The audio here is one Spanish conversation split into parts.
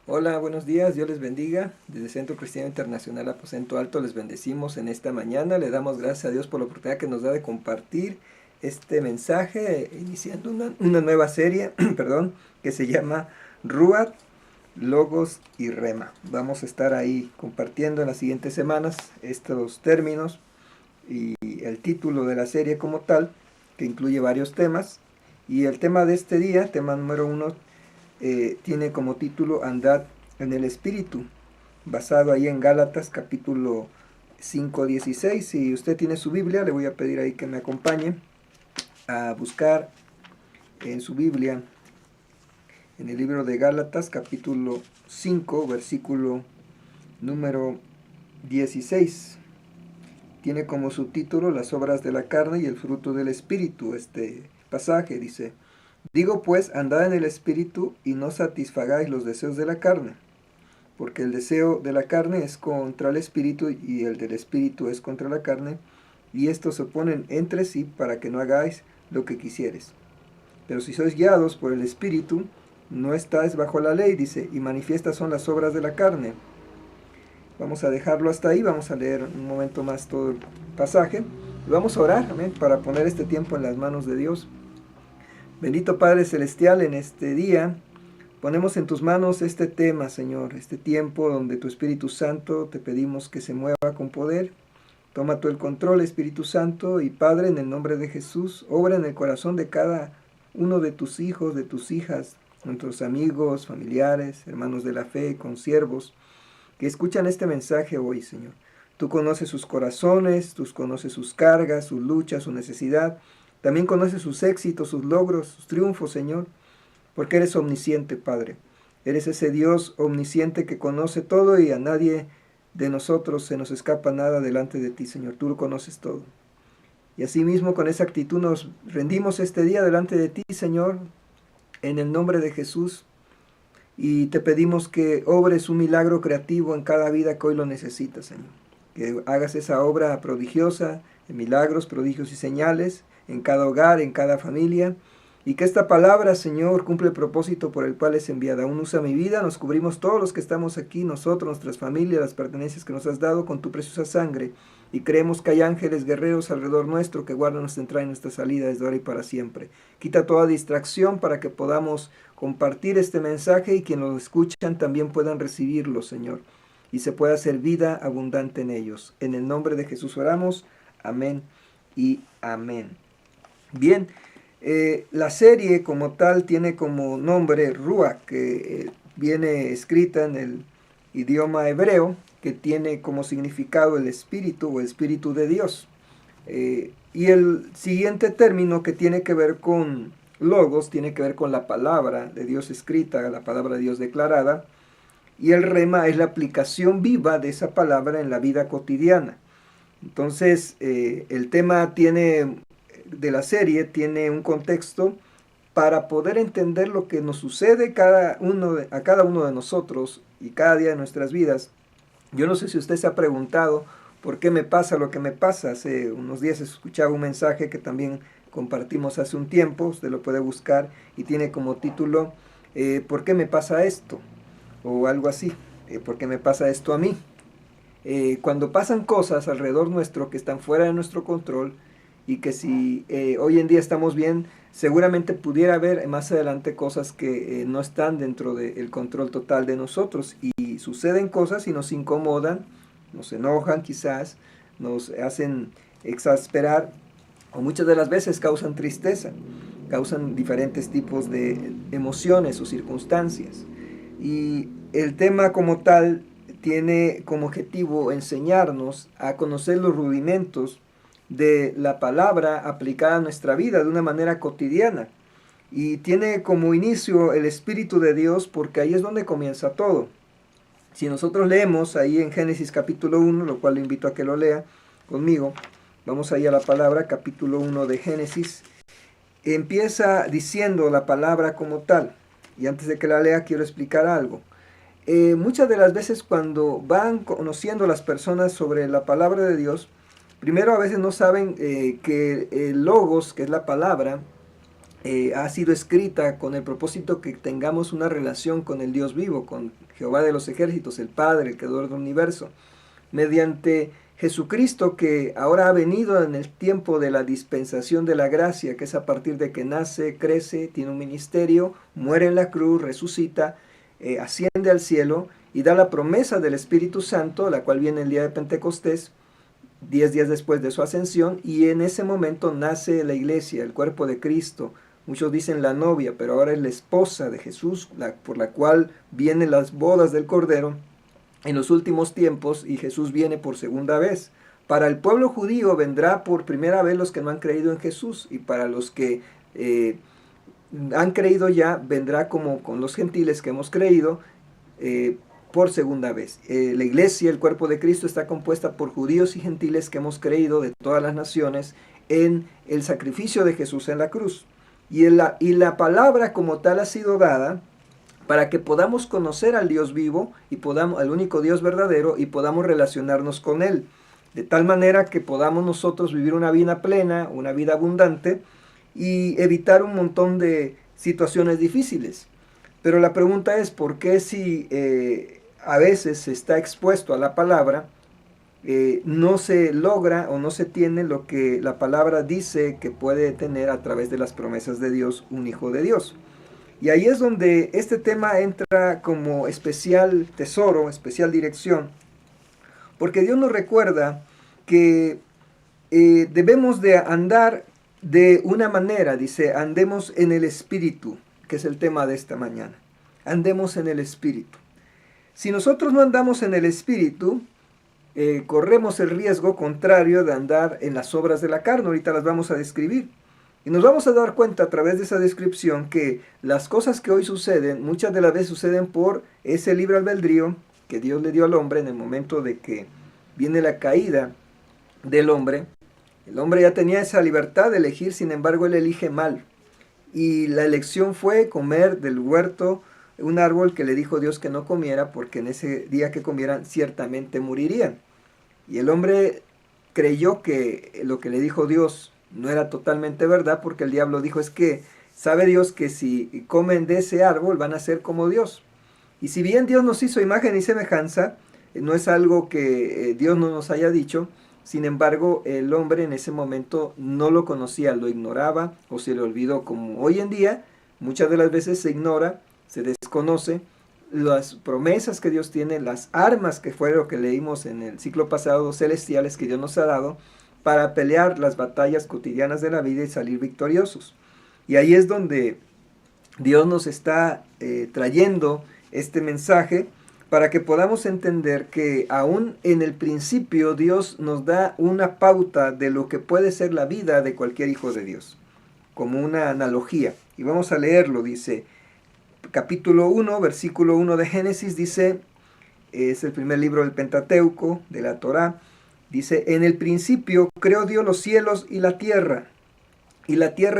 Hola, buenos días, Dios les bendiga. Desde Centro Cristiano Internacional Aposento Alto les bendecimos en esta mañana. Le damos gracias a Dios por la oportunidad que nos da de compartir este mensaje, iniciando una nueva serie, perdón, que se llama Ruat, Logos y Rema. Vamos a estar ahí compartiendo en las siguientes semanas estos términos y el título de la serie como tal, que incluye varios temas. Y el tema de este día, tema número 1, tiene como título Andad en el Espíritu, basado ahí en Gálatas capítulo 5:16. Si usted tiene su Biblia, le voy a pedir ahí que me acompañe a buscar en su Biblia, en el libro de Gálatas capítulo 5, versículo número 16. Tiene como subtítulo Las obras de la carne y el fruto del Espíritu. Este pasaje dice: Digo pues, andad en el Espíritu y no satisfagáis los deseos de la carne, porque el deseo de la carne es contra el Espíritu y el del Espíritu es contra la carne, y estos se oponen entre sí para que no hagáis lo que quisieres. Pero si sois guiados por el Espíritu, no estáis bajo la ley, dice, y manifiestas son las obras de la carne. Vamos a dejarlo hasta ahí, vamos a leer un momento más todo el pasaje, y vamos a orar, amén, para poner este tiempo en las manos de Dios. Bendito Padre Celestial, en este día ponemos en tus manos este tema, Señor, este tiempo donde tu Espíritu Santo te pedimos que se mueva con poder. Toma tú el control, Espíritu Santo, y Padre, en el nombre de Jesús, obra en el corazón de cada uno de tus hijos, de tus hijas, nuestros amigos, familiares, hermanos de la fe, consiervos, que escuchan este mensaje hoy, Señor. Tú conoces sus corazones, tú conoces sus cargas, sus luchas, su necesidad. También conoces sus éxitos, sus logros, sus triunfos, Señor, porque eres omnisciente, Padre. Eres ese Dios omnisciente que conoce todo y a nadie de nosotros se nos escapa nada delante de ti, Señor. Tú lo conoces todo. Y asimismo, con esa actitud nos rendimos este día delante de ti, Señor, en el nombre de Jesús. Y te pedimos que obres un milagro creativo en cada vida que hoy lo necesita, Señor. Que hagas esa obra prodigiosa de milagros, prodigios y señales en cada hogar, en cada familia. Y que esta palabra, Señor, cumple el propósito por el cual es enviada. Aún usa mi vida, nos cubrimos todos los que estamos aquí, nosotros, nuestras familias, las pertenencias que nos has dado con tu preciosa sangre. Y creemos que hay ángeles guerreros alrededor nuestro que guardan nuestra entrada y nuestra salida desde ahora y para siempre. Quita toda distracción para que podamos compartir este mensaje y quienes lo escuchan también puedan recibirlo, Señor, y se pueda hacer vida abundante en ellos. En el nombre de Jesús oramos. Amén y amén. Bien, la serie como tal tiene como nombre Ruach, que viene escrita en el idioma hebreo, que tiene como significado el espíritu o espíritu de Dios. Y el siguiente término que tiene que ver con logos, tiene que ver con la palabra de Dios escrita, la palabra de Dios declarada, y el rema es la aplicación viva de esa palabra en la vida cotidiana. Entonces, el tema de la serie tiene un contexto para poder entender lo que nos sucede a cada uno de nosotros y cada día de nuestras vidas. Yo no sé si usted se ha preguntado por qué me pasa lo que me pasa. Hace unos días escuchaba un mensaje que también compartimos hace un tiempo, usted lo puede buscar y tiene como título ¿por qué me pasa esto? O algo así, ¿por qué me pasa esto a mí? Cuando pasan cosas alrededor nuestro que están fuera de nuestro control y que si hoy en día estamos bien, seguramente pudiera haber más adelante cosas que no están dentro del control total de nosotros y suceden cosas y nos incomodan, nos enojan quizás, nos hacen exasperar o muchas de las veces causan tristeza, causan diferentes tipos de emociones o circunstancias. Y el tema como tal tiene como objetivo enseñarnos a conocer los rudimentos de la palabra aplicada a nuestra vida de una manera cotidiana. Y tiene como inicio el Espíritu de Dios porque ahí es donde comienza todo. Si nosotros leemos ahí en Génesis capítulo 1, lo cual le invito a que lo lea conmigo, vamos ahí a la palabra, capítulo 1 de Génesis, empieza diciendo la palabra como tal. Y antes de que la lea quiero explicar algo. Muchas de las veces cuando van conociendo las personas sobre la palabra de Dios, primero a veces no saben que el logos, que es la palabra, ha sido escrita con el propósito que tengamos una relación con el Dios vivo, con Jehová de los ejércitos, el Padre, el creador del universo, mediante Jesucristo, que ahora ha venido en el tiempo de la dispensación de la gracia, que es a partir de que nace, crece, tiene un ministerio, muere en la cruz, resucita, asciende al cielo y da la promesa del Espíritu Santo, la cual viene el día de Pentecostés, 10 días después de su ascensión, y en ese momento nace la iglesia, el cuerpo de Cristo. Muchos dicen la novia, pero ahora es la esposa de Jesús, por la cual vienen las bodas del Cordero en los últimos tiempos, y Jesús viene por segunda vez. Para el pueblo judío vendrá por primera vez los que no han creído en Jesús, y para los que han creído ya, vendrá como con los gentiles que hemos creído, por segunda vez. La iglesia, el cuerpo de Cristo, está compuesta por judíos y gentiles que hemos creído de todas las naciones en el sacrificio de Jesús en la cruz. Y la palabra como tal ha sido dada para que podamos conocer al Dios vivo, y al único Dios verdadero, y podamos relacionarnos con Él, de tal manera que podamos nosotros vivir una vida plena, una vida abundante, y evitar un montón de situaciones difíciles. Pero la pregunta es, ¿por qué si a veces se está expuesto a la palabra, no se logra o no se tiene lo que la palabra dice que puede tener a través de las promesas de Dios, un hijo de Dios? Y ahí es donde este tema entra como especial tesoro, especial dirección, porque Dios nos recuerda que debemos de andar de una manera, dice, andemos en el Espíritu, que es el tema de esta mañana. Andemos en el Espíritu. Si nosotros no andamos en el Espíritu, corremos el riesgo contrario de andar en las obras de la carne. Ahorita las vamos a describir. Y nos vamos a dar cuenta a través de esa descripción que las cosas que hoy suceden, muchas de las veces suceden por ese libre albedrío que Dios le dio al hombre en el momento de que viene la caída del hombre. El hombre ya tenía esa libertad de elegir, sin embargo él elige mal. Y la elección fue comer del huerto, un árbol que le dijo Dios que no comiera, porque en ese día que comieran ciertamente morirían. Y el hombre creyó que lo que le dijo Dios no era totalmente verdad, porque el diablo dijo, es que sabe Dios que si comen de ese árbol van a ser como Dios. Y si bien Dios nos hizo imagen y semejanza, no es algo que Dios no nos haya dicho. Sin embargo, el hombre en ese momento no lo conocía, lo ignoraba o se le olvidó, como hoy en día muchas de las veces se ignora, se desconoce las promesas que Dios tiene, las armas que fue lo que leímos en el ciclo pasado, celestiales, que Dios nos ha dado para pelear las batallas cotidianas de la vida y salir victoriosos. Y ahí es donde Dios nos está trayendo este mensaje para que podamos entender que aún en el principio Dios nos da una pauta de lo que puede ser la vida de cualquier hijo de Dios, como una analogía. Y vamos a leerlo, dice, capítulo 1, versículo 1 de Génesis, dice, es el primer libro del Pentateuco, de la Torá, dice, en el principio creó Dios los cielos y la tierra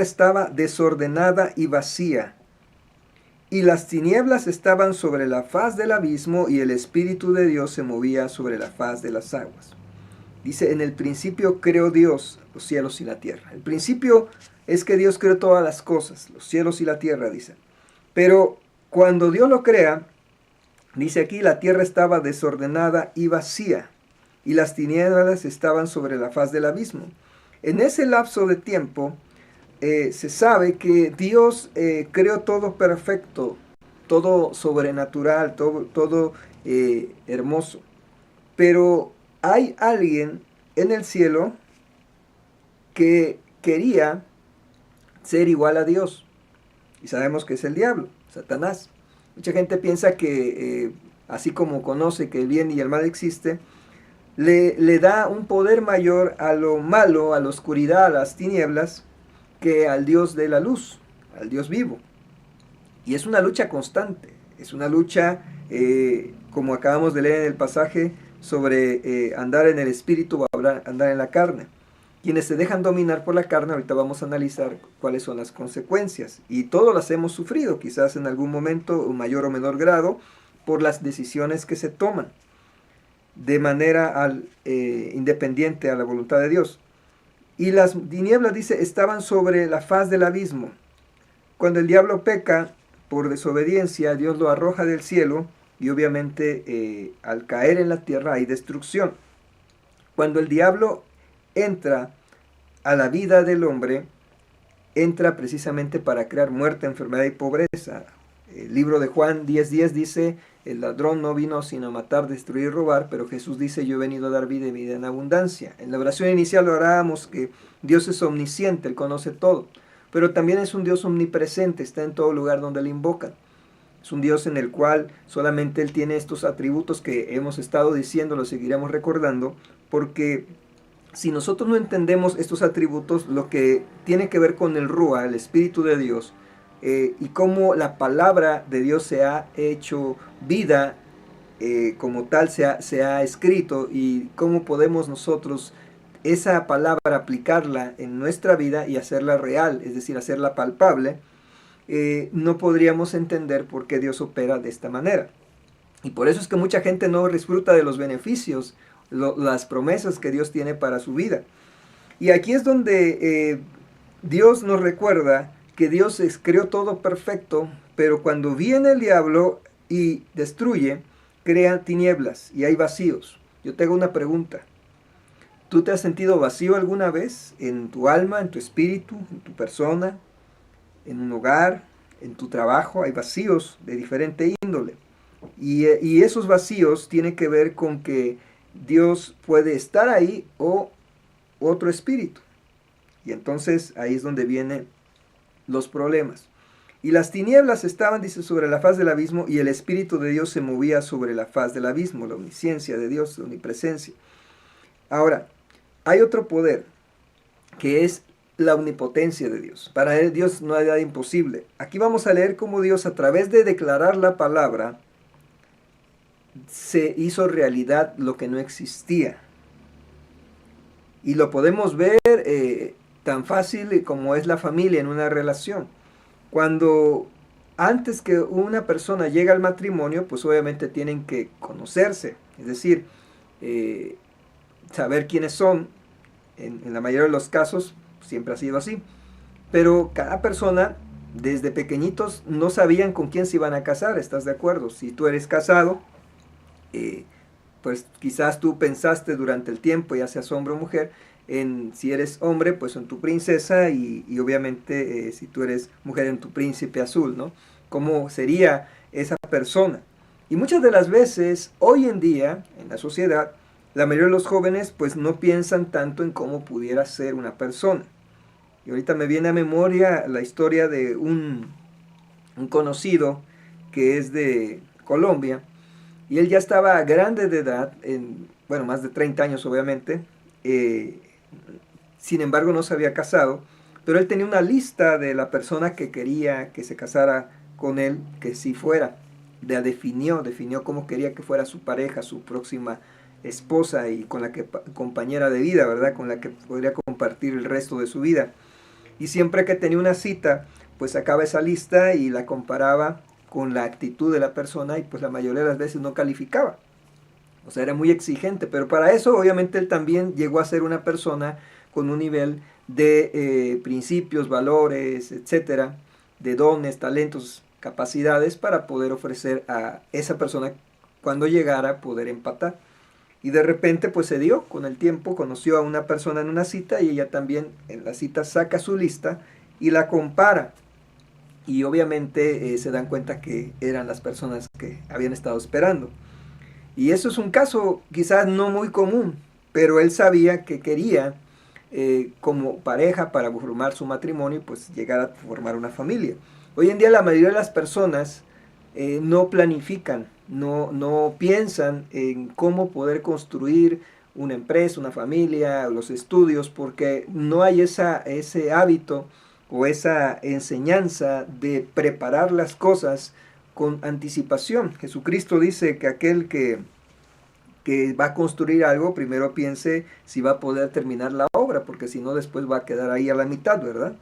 estaba desordenada y vacía, y las tinieblas estaban sobre la faz del abismo, y el Espíritu de Dios se movía sobre la faz de las aguas. Dice, en el principio creó Dios los cielos y la tierra. El principio es que Dios creó todas las cosas, los cielos y la tierra, dice. Pero cuando Dios lo crea, dice aquí, la tierra estaba desordenada y vacía, y las tinieblas estaban sobre la faz del abismo. En ese lapso de tiempo, se sabe que Dios creó todo perfecto, todo sobrenatural, todo hermoso. Pero hay alguien en el cielo que quería ser igual a Dios. Y sabemos que es el diablo, Satanás. Mucha gente piensa que, así como conoce que el bien y el mal existe, le da un poder mayor a lo malo, a la oscuridad, a las tinieblas, que al Dios de la luz, al Dios vivo. Y es una lucha constante, es una lucha, como acabamos de leer en el pasaje, sobre andar en el espíritu o andar en la carne. Quienes se dejan dominar por la carne, ahorita vamos a analizar cuáles son las consecuencias. Y todos las hemos sufrido, quizás en algún momento, en mayor o menor grado, por las decisiones que se toman de manera independiente a la voluntad de Dios. Y las tinieblas, dice, estaban sobre la faz del abismo. cuando el diablo peca por desobediencia, Dios lo arroja del cielo y obviamente al caer en la tierra hay destrucción. Cuando el diablo entra a la vida del hombre, entra precisamente para crear muerte, enfermedad y pobreza. El libro de Juan 10:10 dice, el ladrón no vino sino a matar, destruir y robar, pero Jesús dice, yo he venido a dar vida y vida en abundancia. En la oración inicial orábamos que Dios es omnisciente, Él conoce todo, pero también es un Dios omnipresente, está en todo lugar donde le invocan. Es un Dios en el cual solamente Él tiene estos atributos que hemos estado diciendo, los seguiremos recordando, porque si nosotros no entendemos estos atributos, lo que tiene que ver con el Rúa, el Espíritu de Dios, y cómo la palabra de Dios se ha hecho vida, como tal se ha escrito, y cómo podemos nosotros esa palabra aplicarla en nuestra vida y hacerla real, es decir, hacerla palpable, no podríamos entender por qué Dios opera de esta manera. Y por eso es que mucha gente no disfruta de los beneficios, las promesas que Dios tiene para su vida. Y aquí es donde Dios nos recuerda que Dios creó todo perfecto, pero cuando viene el diablo y destruye, crea tinieblas y hay vacíos. Yo te hago una pregunta. ¿Tú te has sentido vacío alguna vez en tu alma, en tu espíritu, en tu persona, en un hogar, en tu trabajo? Hay vacíos de diferente índole. Y esos vacíos tienen que ver con que Dios puede estar ahí o otro espíritu. Y entonces ahí es donde vienen los problemas. Y las tinieblas estaban, dice, sobre la faz del abismo, y el Espíritu de Dios se movía sobre la faz del abismo, la omnisciencia de Dios, la omnipresencia. Ahora, hay otro poder, que es la omnipotencia de Dios. Para él Dios no hay nada imposible. Aquí vamos a leer cómo Dios, a través de declarar la palabra, se hizo realidad lo que no existía. Y lo podemos ver tan fácil como es la familia en una relación. Cuando antes que una persona llega al matrimonio, pues obviamente tienen que conocerse, es decir, saber quiénes son. En la mayoría de los casos siempre ha sido así. Pero cada persona, desde pequeñitos, no sabían con quién se iban a casar, ¿estás de acuerdo? Si tú eres casado, pues quizás tú pensaste durante el tiempo, ya seas hombre o mujer, si eres hombre, pues en tu princesa, y obviamente si tú eres mujer, en tu príncipe azul, ¿no? ¿Cómo sería esa persona? Y muchas de las veces, hoy en día, en la sociedad, la mayoría de los jóvenes pues no piensan tanto en cómo pudiera ser una persona. Y ahorita me viene a memoria la historia de un conocido que es de Colombia, y él ya estaba grande de edad, bueno, más de 30 años obviamente, sin embargo no se había casado, pero él tenía una lista de la persona que quería que se casara con él, que si fuera, definió cómo quería que fuera su pareja, su próxima esposa y con la que compañera de vida, ¿verdad? Con la que podría compartir el resto de su vida. Y siempre que tenía una cita, pues sacaba esa lista y la comparaba con la actitud de la persona, y pues la mayoría de las veces no calificaba. O sea, era muy exigente, pero para eso obviamente él también llegó a ser una persona con un nivel de principios, valores, etcétera, de dones, talentos, capacidades para poder ofrecer a esa persona cuando llegara poder empatar. Y de repente pues se dio, con el tiempo conoció a una persona en una cita, y ella también en la cita saca su lista y la compara. Y obviamente se dan cuenta que eran las personas que habían estado esperando. Y eso es un caso quizás no muy común, pero él sabía que quería como pareja para formar su matrimonio y pues llegar a formar una familia. Hoy en día la mayoría de las personas no planifican, no piensan en cómo poder construir una empresa, una familia, los estudios, porque no hay ese hábito o esa enseñanza de preparar las cosas con anticipación. Jesucristo dice que aquel que va a construir algo, primero piense si va a poder terminar la obra, porque si no después va a quedar ahí a la mitad, ¿verdad?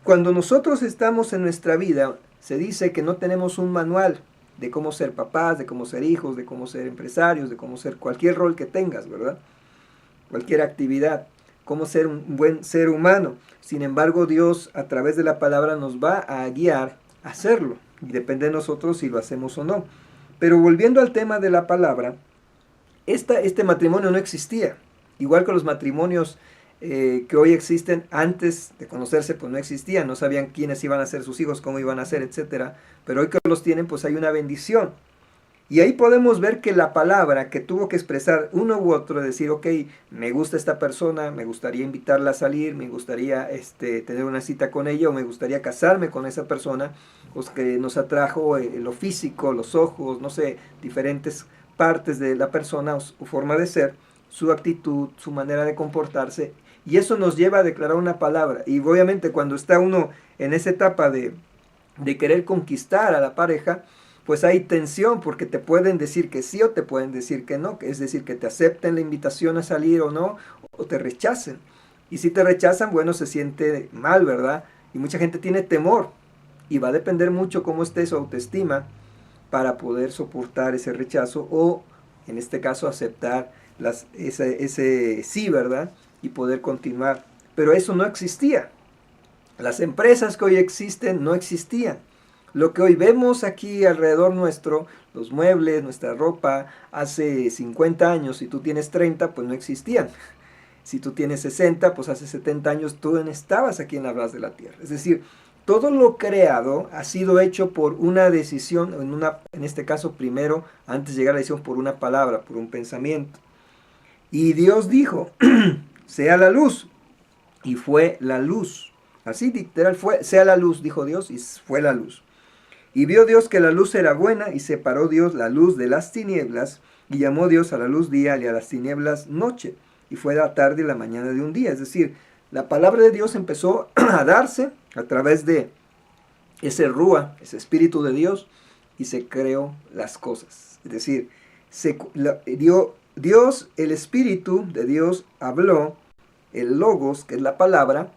Cuando nosotros estamos en nuestra vida, se dice que no tenemos un manual de cómo ser papás, de cómo ser hijos, de cómo ser empresarios, de cómo ser cualquier rol que tengas, ¿verdad? Cualquier actividad. cómo ser un buen ser humano. Sin embargo, Dios a través de la palabra nos va a guiar a hacerlo. Y depende de nosotros si lo hacemos o no. Pero volviendo al tema de la palabra, este matrimonio no existía. Igual que los matrimonios que hoy existen, antes de conocerse pues no existían, no sabían quiénes iban a ser sus hijos, cómo iban a ser, etcétera. Pero hoy que los tienen, pues hay una bendición. Y ahí podemos ver que la palabra que tuvo que expresar uno u otro, decir, ok, me gusta esta persona, me gustaría invitarla a salir, me gustaría tener una cita con ella, o me gustaría casarme con esa persona, pues que nos atrajo lo físico, los ojos, no sé, diferentes partes de la persona o forma de ser, su actitud, su manera de comportarse, y eso nos lleva a declarar una palabra. Y obviamente cuando está uno en esa etapa de querer conquistar a la pareja, pues hay tensión porque te pueden decir que sí o te pueden decir que no, es decir, que te acepten la invitación a salir o no, o te rechacen. Y si te rechazan, bueno, se siente mal, ¿verdad? Y mucha gente tiene temor y va a depender mucho cómo esté su autoestima para poder soportar ese rechazo o, en este caso, aceptar ese sí, ¿verdad? Y poder continuar. Pero eso no existía. Las empresas que hoy existen no existían. Lo que hoy vemos aquí alrededor nuestro, los muebles, nuestra ropa, hace 50 años, si tú tienes 30, pues no existían. Si tú tienes 60, pues hace 70 años tú no estabas aquí en la faz de la tierra. Es decir, todo lo creado ha sido hecho por una decisión, en este caso primero, antes de llegar a la decisión, por una palabra, por un pensamiento. Y Dios dijo, sea la luz, y fue la luz. Así literal fue, sea la luz, dijo Dios, y fue la luz. Y vio Dios que la luz era buena, y separó Dios la luz de las tinieblas, y llamó Dios a la luz día y a las tinieblas noche. Y fue la tarde y la mañana de un día. Es decir, la palabra de Dios empezó a darse a través de ese rúa, ese espíritu de Dios, y se creó las cosas. Es decir, Dios, el espíritu de Dios, habló, el logos, que es la palabra,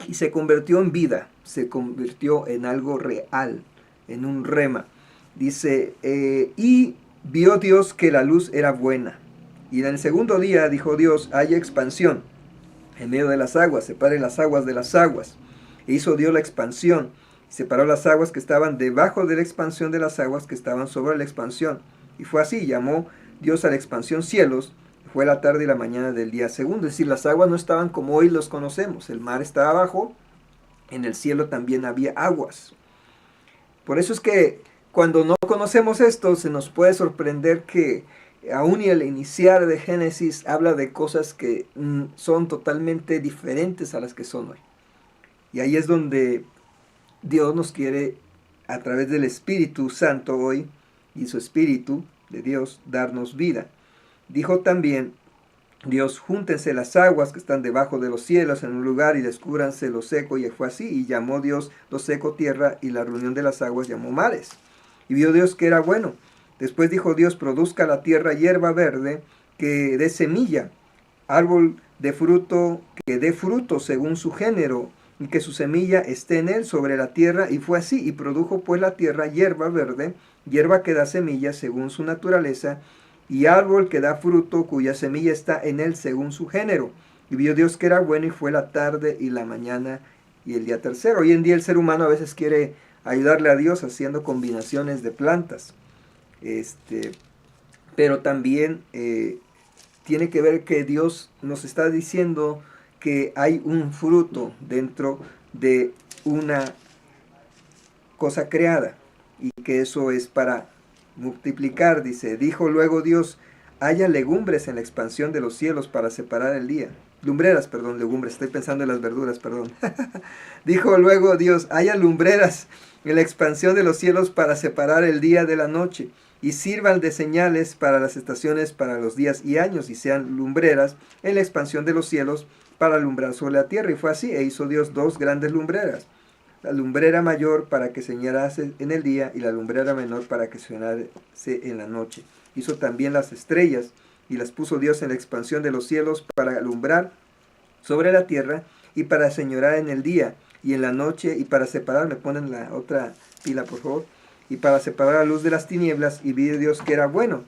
y se convirtió en vida, se convirtió en algo real, en un rema. Dice, y vio Dios que la luz era buena. Y en el segundo día dijo Dios, haya expansión en medio de las aguas, separe las aguas de las aguas. E hizo Dios la expansión, separó las aguas que estaban debajo de la expansión de las aguas que estaban sobre la expansión. Y fue así, llamó Dios a la expansión cielos. Fue la tarde y la mañana del día segundo. Es decir, las aguas no estaban como hoy los conocemos. El mar estaba abajo, en el cielo también había aguas. Por eso es que cuando no conocemos esto, se nos puede sorprender que aún y el iniciar de Génesis habla de cosas que son totalmente diferentes a las que son hoy. Y ahí es donde Dios nos quiere, a través del Espíritu Santo hoy, y su Espíritu de Dios, darnos vida. Dijo también Dios, júntense las aguas que están debajo de los cielos en un lugar y descúbranse lo seco, y fue así, y llamó Dios lo seco tierra, y la reunión de las aguas llamó mares. Y vio Dios que era bueno. Después dijo Dios, produzca la tierra hierba verde, que dé semilla, árbol de fruto, que dé fruto según su género, y que su semilla esté en él sobre la tierra, y fue así, y produjo pues la tierra hierba verde, hierba que da semilla según su naturaleza, y árbol que da fruto cuya semilla está en él según su género. Y vio Dios que era bueno, y fue la tarde y la mañana y el día tercero. Hoy en día el ser humano a veces quiere ayudarle a Dios haciendo combinaciones de plantas. Pero también tiene que ver que Dios nos está diciendo que hay un fruto dentro de una cosa creada, y que eso es para multiplicar. Dice, dijo luego Dios, haya legumbres en la expansión de los cielos para separar el día. Legumbres, estoy pensando en las verduras, perdón. Dijo luego Dios, haya lumbreras en la expansión de los cielos para separar el día de la noche, y sirvan de señales para las estaciones, para los días y años, y sean lumbreras en la expansión de los cielos para alumbrar sobre la tierra. Y fue así, e hizo Dios dos grandes lumbreras, la lumbrera mayor para que señalase en el día, y la lumbrera menor para que señalase en la noche. Hizo también las estrellas, y las puso Dios en la expansión de los cielos para alumbrar sobre la tierra, y para señorar en el día y en la noche, y para separar, me ponen la otra pila por favor, y para separar la luz de las tinieblas. Y vio Dios que era bueno.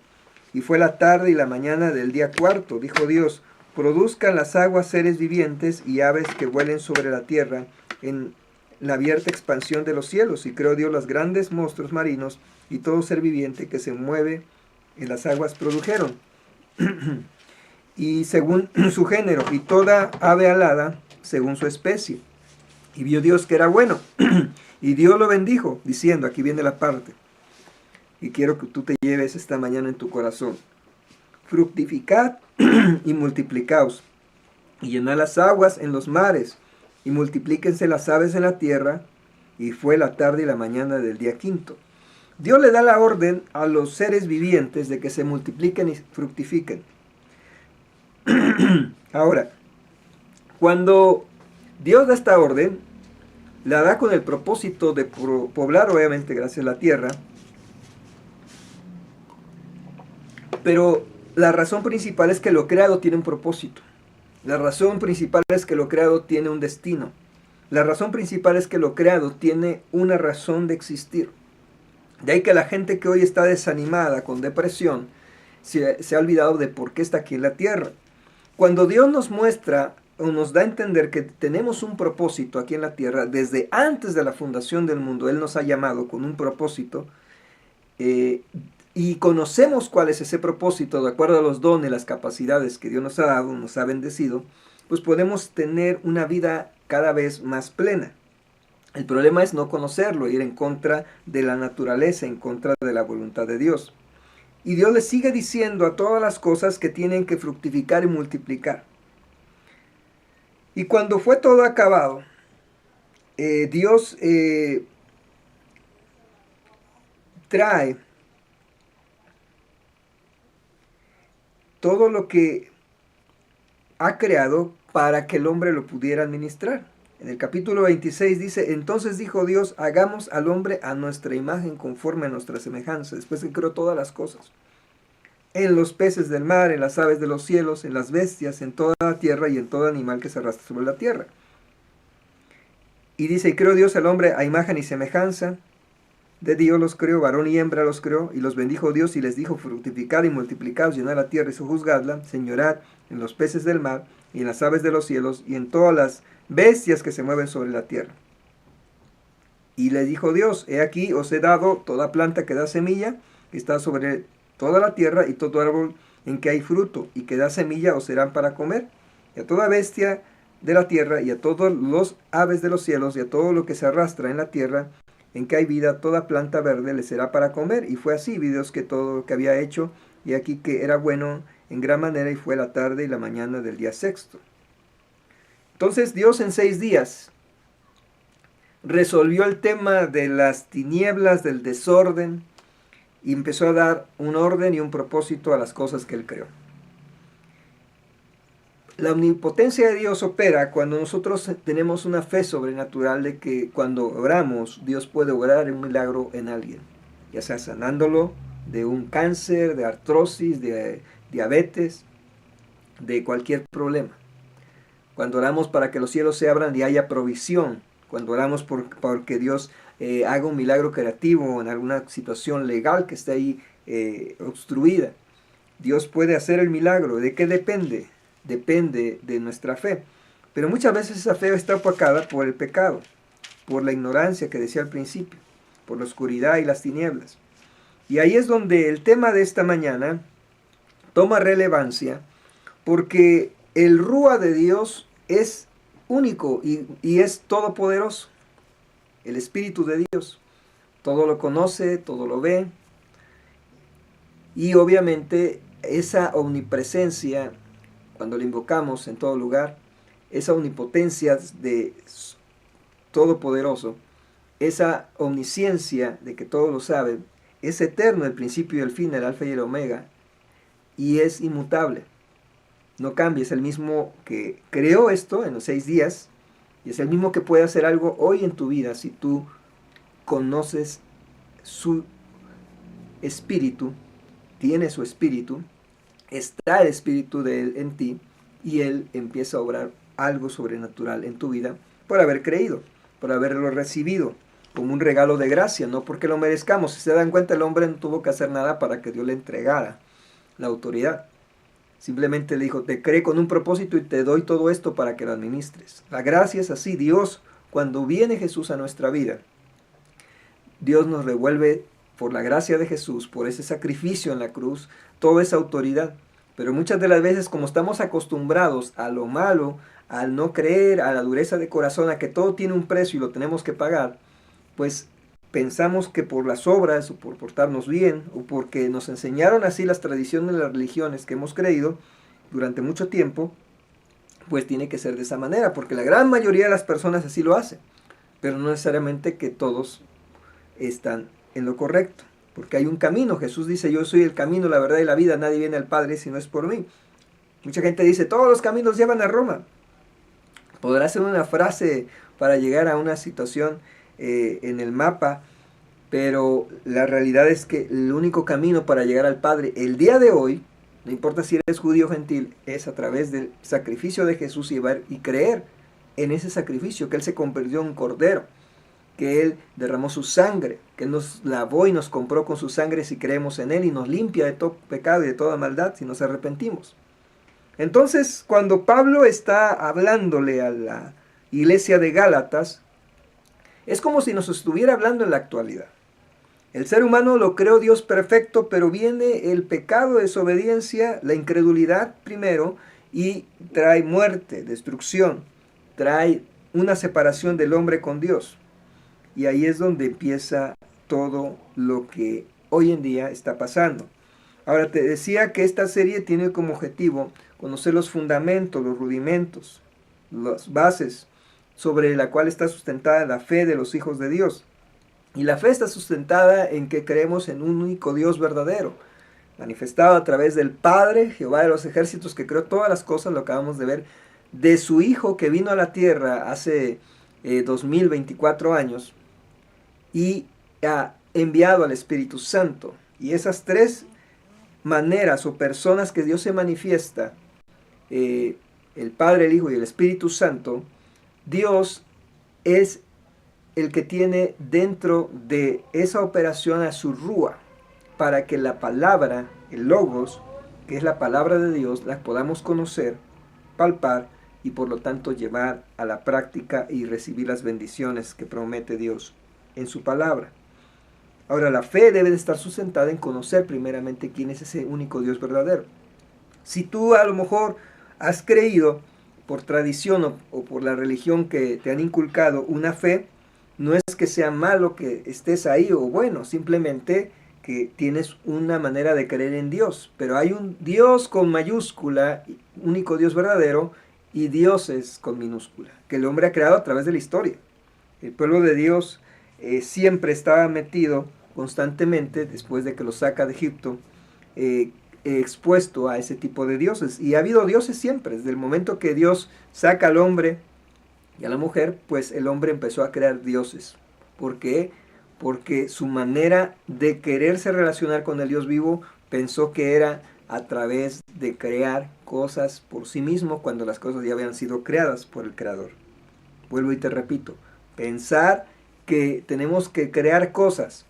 Y fue la tarde y la mañana del día cuarto. Dijo Dios, produzcan las aguas seres vivientes y aves que vuelen sobre la tierra en la abierta expansión de los cielos. Y creó Dios los grandes monstruos marinos y todo ser viviente que se mueve en las aguas produjeron. Y según su género, y toda ave alada según su especie. Y vio Dios que era bueno. Y Dios lo bendijo, diciendo, aquí viene la parte, y quiero que tú te lleves esta mañana en tu corazón. Fructificad y multiplicaos, y llenad las aguas en los mares, y multiplíquense las aves en la tierra. Y fue la tarde y la mañana del día quinto. Dios le da la orden a los seres vivientes de que se multipliquen y fructifiquen. Ahora, cuando Dios da esta orden, la da con el propósito de poblar, obviamente, gracias a la tierra. Pero la razón principal es que lo creado tiene un propósito. La razón principal es que lo creado tiene un destino. La razón principal es que lo creado tiene una razón de existir. De ahí que la gente que hoy está desanimada, con depresión, se ha olvidado de por qué está aquí en la tierra. Cuando Dios nos muestra o nos da a entender que tenemos un propósito aquí en la tierra, desde antes de la fundación del mundo, Él nos ha llamado con un propósito, y conocemos cuál es ese propósito, de acuerdo a los dones, las capacidades que Dios nos ha dado, nos ha bendecido, pues podemos tener una vida cada vez más plena. El problema es no conocerlo, ir en contra de la naturaleza, en contra de la voluntad de Dios. Y Dios le sigue diciendo a todas las cosas que tienen que fructificar y multiplicar. Y cuando fue todo acabado, Dios trae todo lo que ha creado para que el hombre lo pudiera administrar. En el capítulo 26 dice, entonces dijo Dios, hagamos al hombre a nuestra imagen conforme a nuestra semejanza, después que creó todas las cosas. En los peces del mar, en las aves de los cielos, en las bestias, en toda la tierra y en todo animal que se arrastra sobre la tierra. Y dice, y creó Dios al hombre a imagen y semejanza de Dios los creó, varón y hembra los creó, y los bendijo Dios y les dijo, fructificad y multiplicaos, llenad la tierra y sojuzgadla, señorad en los peces del mar y en las aves de los cielos y en todas las bestias que se mueven sobre la tierra. Y le dijo Dios, he aquí os he dado toda planta que da semilla, que está sobre toda la tierra, y todo árbol en que hay fruto, y que da semilla os serán para comer, y a toda bestia de la tierra, y a todos los aves de los cielos, y a todo lo que se arrastra en la tierra, en que hay vida, toda planta verde le será para comer. Y fue así, vi Dios que todo lo que había hecho, y aquí que era bueno en gran manera, y fue la tarde y la mañana del día sexto. Entonces Dios en 6 días resolvió el tema de las tinieblas, del desorden, y empezó a dar un orden y un propósito a las cosas que Él creó. La omnipotencia de Dios opera cuando nosotros tenemos una fe sobrenatural de que cuando oramos, Dios puede obrar un milagro en alguien, ya sea sanándolo de un cáncer, de artrosis, de diabetes, de cualquier problema. Cuando oramos para que los cielos se abran y haya provisión, cuando oramos porque Dios haga un milagro creativo en alguna situación legal que esté ahí obstruida, Dios puede hacer el milagro. ¿De qué depende? Depende de nuestra fe. Pero muchas veces esa fe está opacada por el pecado, por la ignorancia que decía al principio, por la oscuridad y las tinieblas. Y ahí es donde el tema de esta mañana toma relevancia, porque el Rúa de Dios es único y es todopoderoso. El Espíritu de Dios todo lo conoce, todo lo ve, y obviamente esa omnipresencia, cuando lo invocamos en todo lugar, esa omnipotencia de todopoderoso, esa omnisciencia de que todo lo sabe, es eterno, el principio y el fin, el alfa y el omega, y es inmutable. No cambia, es el mismo que creó esto en los 6 días, y es el mismo que puede hacer algo hoy en tu vida si tú conoces su espíritu, tienes su espíritu, está el espíritu de Él en ti, y Él empieza a obrar algo sobrenatural en tu vida por haber creído, por haberlo recibido como un regalo de gracia, no porque lo merezcamos. Si se dan cuenta, el hombre no tuvo que hacer nada para que Dios le entregara la autoridad. Simplemente le dijo, te creé con un propósito y te doy todo esto para que lo administres. La gracia es así. Dios, cuando viene Jesús a nuestra vida, Dios nos devuelve por la gracia de Jesús, por ese sacrificio en la cruz, toda esa autoridad. Pero muchas de las veces, como estamos acostumbrados a lo malo, al no creer, a la dureza de corazón, a que todo tiene un precio y lo tenemos que pagar, pues pensamos que por las obras o por portarnos bien o porque nos enseñaron así las tradiciones de las religiones que hemos creído durante mucho tiempo, pues tiene que ser de esa manera, porque la gran mayoría de las personas así lo hacen, pero no necesariamente que todos están en lo correcto, porque hay un camino. Jesús dice, yo soy el camino, la verdad y la vida, nadie viene al Padre si no es por mí. Mucha gente dice, todos los caminos llevan a Roma. Podrá ser una frase para llegar a una situación en el mapa, pero la realidad es que el único camino para llegar al Padre el día de hoy, no importa si eres judío o gentil, es a través del sacrificio de Jesús y creer en ese sacrificio, que Él se convirtió en un cordero, que Él derramó su sangre, que Él nos lavó y nos compró con su sangre si creemos en Él y nos limpia de todo pecado y de toda maldad si nos arrepentimos. Entonces, cuando Pablo está hablándole a la iglesia de Gálatas, es como si nos estuviera hablando en la actualidad. El ser humano lo creó Dios perfecto, pero viene el pecado, desobediencia, la incredulidad primero, y trae muerte, destrucción, trae una separación del hombre con Dios. Y ahí es donde empieza todo lo que hoy en día está pasando. Ahora te decía que esta serie tiene como objetivo conocer los fundamentos, los rudimentos, las bases sobre la cual está sustentada la fe de los hijos de Dios. Y la fe está sustentada en que creemos en un único Dios verdadero, manifestado a través del Padre, Jehová de los ejércitos, que creó todas las cosas, lo acabamos de ver, de su Hijo que vino a la tierra hace 2024 años y ha enviado al Espíritu Santo. Y esas tres maneras o personas que Dios se manifiesta, el Padre, el Hijo y el Espíritu Santo, Dios es el que tiene dentro de esa operación a su rúa, para que la palabra, el logos, que es la palabra de Dios, la podamos conocer, palpar y por lo tanto llevar a la práctica y recibir las bendiciones que promete Dios en su palabra. Ahora, la fe debe de estar sustentada en conocer primeramente quién es ese único Dios verdadero. Si tú a lo mejor has creído por tradición o por la religión que te han inculcado una fe, no es que sea malo que estés ahí o bueno, simplemente que tienes una manera de creer en Dios. Pero hay un Dios con mayúscula, único Dios verdadero, y dioses con minúscula, que el hombre ha creado a través de la historia. El pueblo de Dios siempre estaba metido constantemente, después de que lo saca de Egipto, expuesto a ese tipo de dioses. Y ha habido dioses siempre, desde el momento que Dios saca al hombre y a la mujer, pues el hombre empezó a crear dioses. ¿Por qué? Porque su manera de quererse relacionar con el Dios vivo pensó que era a través de crear cosas por sí mismo cuando las cosas ya habían sido creadas por el Creador. Vuelvo y te repito, pensar que tenemos que crear cosas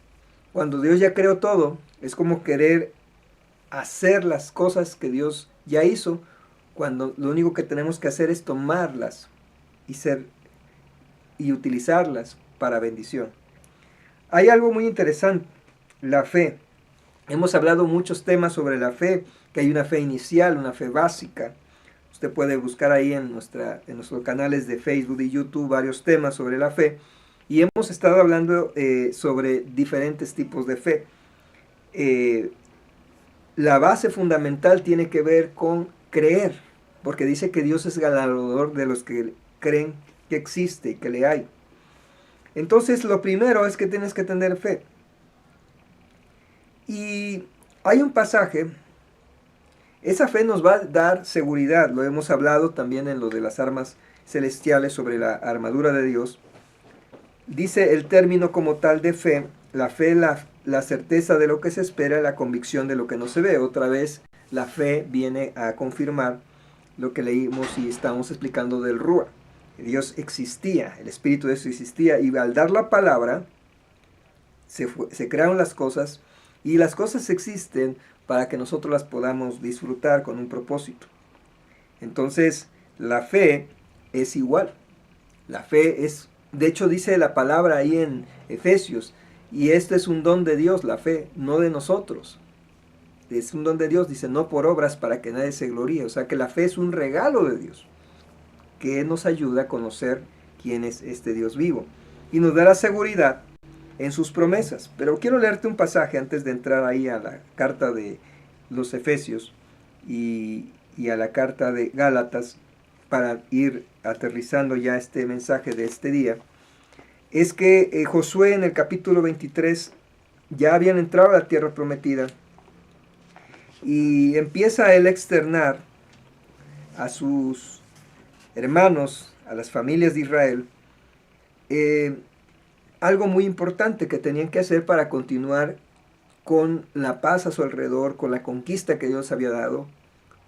cuando Dios ya creó todo es como querer hacer las cosas que Dios ya hizo, cuando lo único que tenemos que hacer es tomarlas y utilizarlas para bendición. Hay algo muy interesante, la fe. Hemos hablado muchos temas sobre la fe, que hay una fe inicial, una fe básica. Usted puede buscar ahí en nuestros canales de Facebook y YouTube varios temas sobre la fe. Y hemos estado hablando sobre diferentes tipos de fe. La base fundamental tiene que ver con creer, porque dice que Dios es galardonador de los que creen que existe y que le hay. Entonces lo primero es que tienes que tener fe. Y hay un pasaje, esa fe nos va a dar seguridad, lo hemos hablado también en lo de las armas celestiales sobre la armadura de Dios. Dice el término como tal de fe, la fe, la certeza de lo que se espera, la convicción de lo que no se ve. Otra vez la fe viene a confirmar lo que leímos y estamos explicando del Rúa. Dios existía, el Espíritu de Dios existía, y al dar la palabra se crearon las cosas Y las cosas existen para que nosotros las podamos disfrutar con un propósito. Entonces, la fe es igual. La fe es, de hecho dice la palabra ahí en Efesios, y este es un don de Dios, la fe, no de nosotros. Es un don de Dios, dice, no por obras para que nadie se gloríe. O sea que la fe es un regalo de Dios, que nos ayuda a conocer quién es este Dios vivo. Y nos da la seguridad en sus promesas. Pero quiero leerte un pasaje antes de entrar ahí a la carta de los Efesios y a la carta de Gálatas, para ir aterrizando ya este mensaje de este día. Es que Josué en el capítulo 23 ya habían entrado a la tierra prometida, y empieza él a externar a sus hermanos, a las familias de Israel, algo muy importante que tenían que hacer para continuar con la paz a su alrededor, con la conquista que Dios había dado,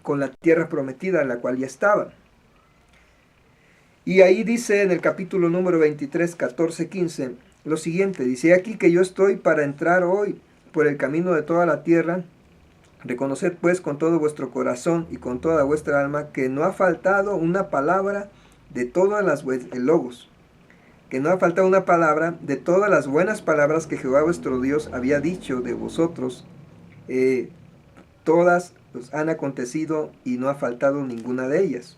con la tierra prometida en la cual ya estaban. Y ahí dice en el capítulo número 23, 14, 15, lo siguiente, dice: aquí que yo estoy para entrar hoy por el camino de toda la tierra. Reconoced pues con todo vuestro corazón y con toda vuestra alma que no ha faltado una palabra de todas las logos, que no ha faltado una palabra de todas las buenas palabras que Jehová vuestro Dios había dicho de vosotros. Todas os han acontecido y no ha faltado ninguna de ellas.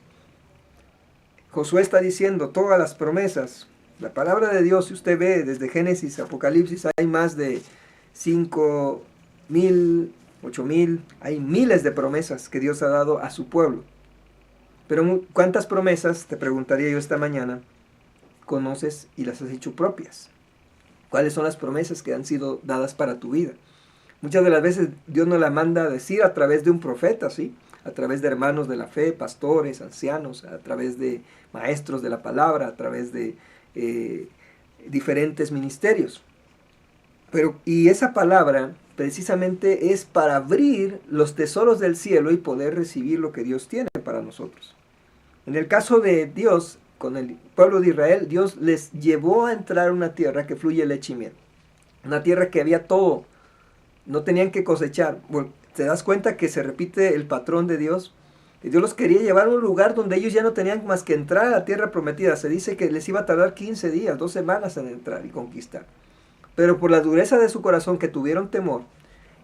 Josué está diciendo todas las promesas. La palabra de Dios, si usted ve desde Génesis, Apocalipsis, hay más de 5,000, 8,000, hay miles de promesas que Dios ha dado a su pueblo. Pero ¿cuántas promesas, te preguntaría yo esta mañana, conoces y las has hecho propias? ¿Cuáles son las promesas que han sido dadas para tu vida? Muchas de las veces Dios nos la manda a decir a través de un profeta, ¿sí? A través de hermanos de la fe, pastores, ancianos, a través de maestros de la palabra, a través de diferentes ministerios. Y esa palabra precisamente es para abrir los tesoros del cielo y poder recibir lo que Dios tiene para nosotros. En el caso de Dios, con el pueblo de Israel, Dios les llevó a entrar a una tierra que fluye leche y miel. Una tierra que había todo, no tenían que cosechar. Bueno, ¿te das cuenta que se repite el patrón de Dios? Que Dios los quería llevar a un lugar donde ellos ya no tenían más que entrar a la tierra prometida. Se dice que les iba a tardar 15 días, 2 semanas en entrar y conquistar. Pero por la dureza de su corazón, que tuvieron temor,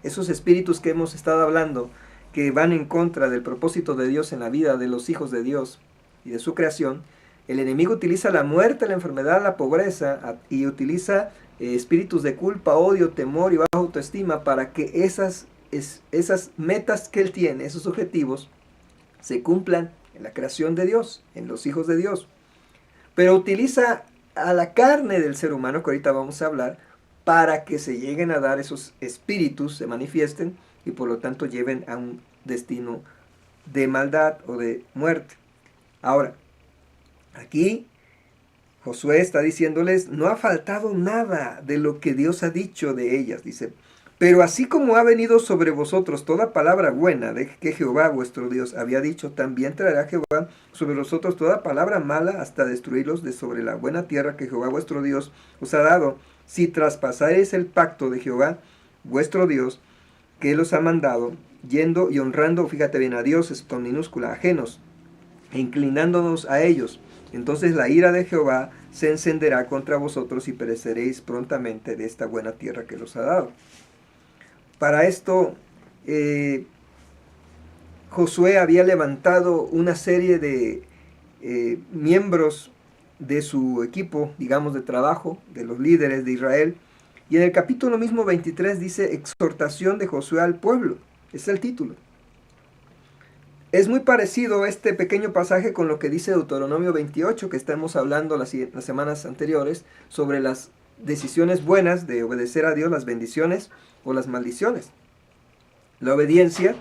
esos espíritus que hemos estado hablando, que van en contra del propósito de Dios en la vida de los hijos de Dios y de su creación, el enemigo utiliza la muerte, la enfermedad, la pobreza, y utiliza espíritus de culpa, odio, temor y baja autoestima para que esas metas que él tiene, esos objetivos, se cumplan en la creación de Dios, en los hijos de Dios. Pero utiliza a la carne del ser humano, que ahorita vamos a hablar, para que se lleguen a dar esos espíritus, se manifiesten y por lo tanto lleven a un destino de maldad o de muerte. Ahora, aquí Josué está diciéndoles, no ha faltado nada de lo que Dios ha dicho de ellas, dice, pero así como ha venido sobre vosotros toda palabra buena de que Jehová vuestro Dios había dicho, también traerá Jehová sobre vosotros toda palabra mala hasta destruirlos de sobre la buena tierra que Jehová vuestro Dios os ha dado, si traspasaréis el pacto de Jehová vuestro Dios, que él os ha mandado, yendo y honrando, fíjate bien, a dioses con minúscula, ajenos, e inclinándonos a ellos. Entonces la ira de Jehová se encenderá contra vosotros y pereceréis prontamente de esta buena tierra que los ha dado. Para esto, Josué había levantado una serie de miembros de su equipo, digamos, de trabajo, de los líderes de Israel. Y en el capítulo mismo 23 dice, exhortación de Josué al pueblo. Es el título. Es muy parecido este pequeño pasaje con lo que dice Deuteronomio 28, que estamos hablando las semanas anteriores, sobre las decisiones buenas de obedecer a Dios, las bendiciones o las maldiciones. La obediencia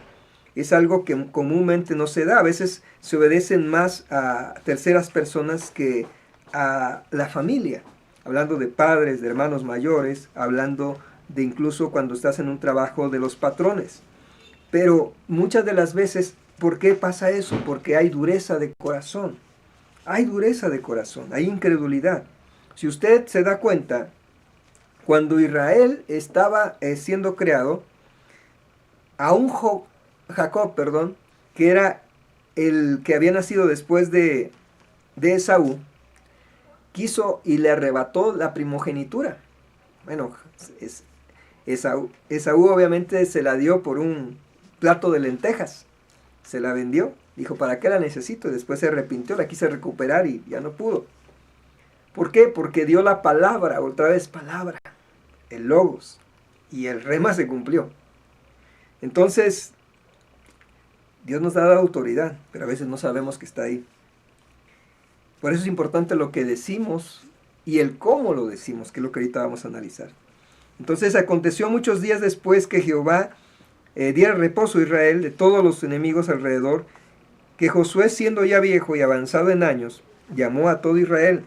es algo que comúnmente no se da. A veces se obedecen más a terceras personas que a la familia. Hablando de padres, de hermanos mayores, hablando de incluso cuando estás en un trabajo de los patrones. Pero muchas de las veces, ¿por qué pasa eso? Porque hay dureza de corazón. Hay dureza de corazón, hay incredulidad. Si usted se da cuenta, Cuando Israel estaba siendo creado, a un Jacob, que era el que había nacido después de Esaú, quiso y le arrebató la primogenitura. Bueno, Esaú obviamente se la dio por un plato de lentejas. Se la vendió. Dijo, ¿para qué la necesito? Y después se arrepintió, la quise recuperar y ya no pudo. ¿Por qué? Porque dio la palabra, otra vez palabra, el logos. Y el rema se cumplió. Entonces, Dios nos da la autoridad, pero a veces no sabemos que está ahí. Por eso es importante lo que decimos y el cómo lo decimos, que es lo que ahorita vamos a analizar. Entonces aconteció muchos días después que Jehová diera reposo a Israel de todos los enemigos alrededor, que Josué, siendo ya viejo y avanzado en años, llamó a todo Israel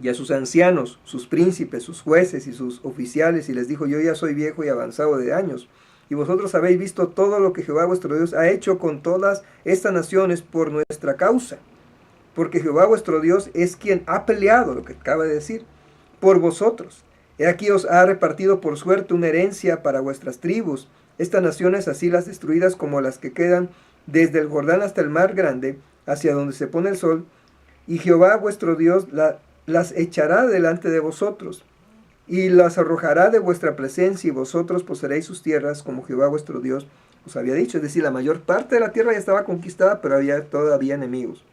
y a sus ancianos, sus príncipes, sus jueces y sus oficiales, y les dijo, yo ya soy viejo y avanzado de años, y vosotros habéis visto todo lo que Jehová vuestro Dios ha hecho con todas estas naciones por nuestra causa. Porque Jehová vuestro Dios es quien ha peleado, lo que acaba de decir, por vosotros. He aquí os ha repartido por suerte una herencia para vuestras tribus, estas naciones así las destruidas como las que quedan desde el Jordán hasta el mar grande, hacia donde se pone el sol, y Jehová vuestro Dios las echará delante de vosotros, y las arrojará de vuestra presencia, y vosotros poseeréis sus tierras, como Jehová vuestro Dios os había dicho. Es decir, la mayor parte de la tierra ya estaba conquistada, pero había todavía enemigos.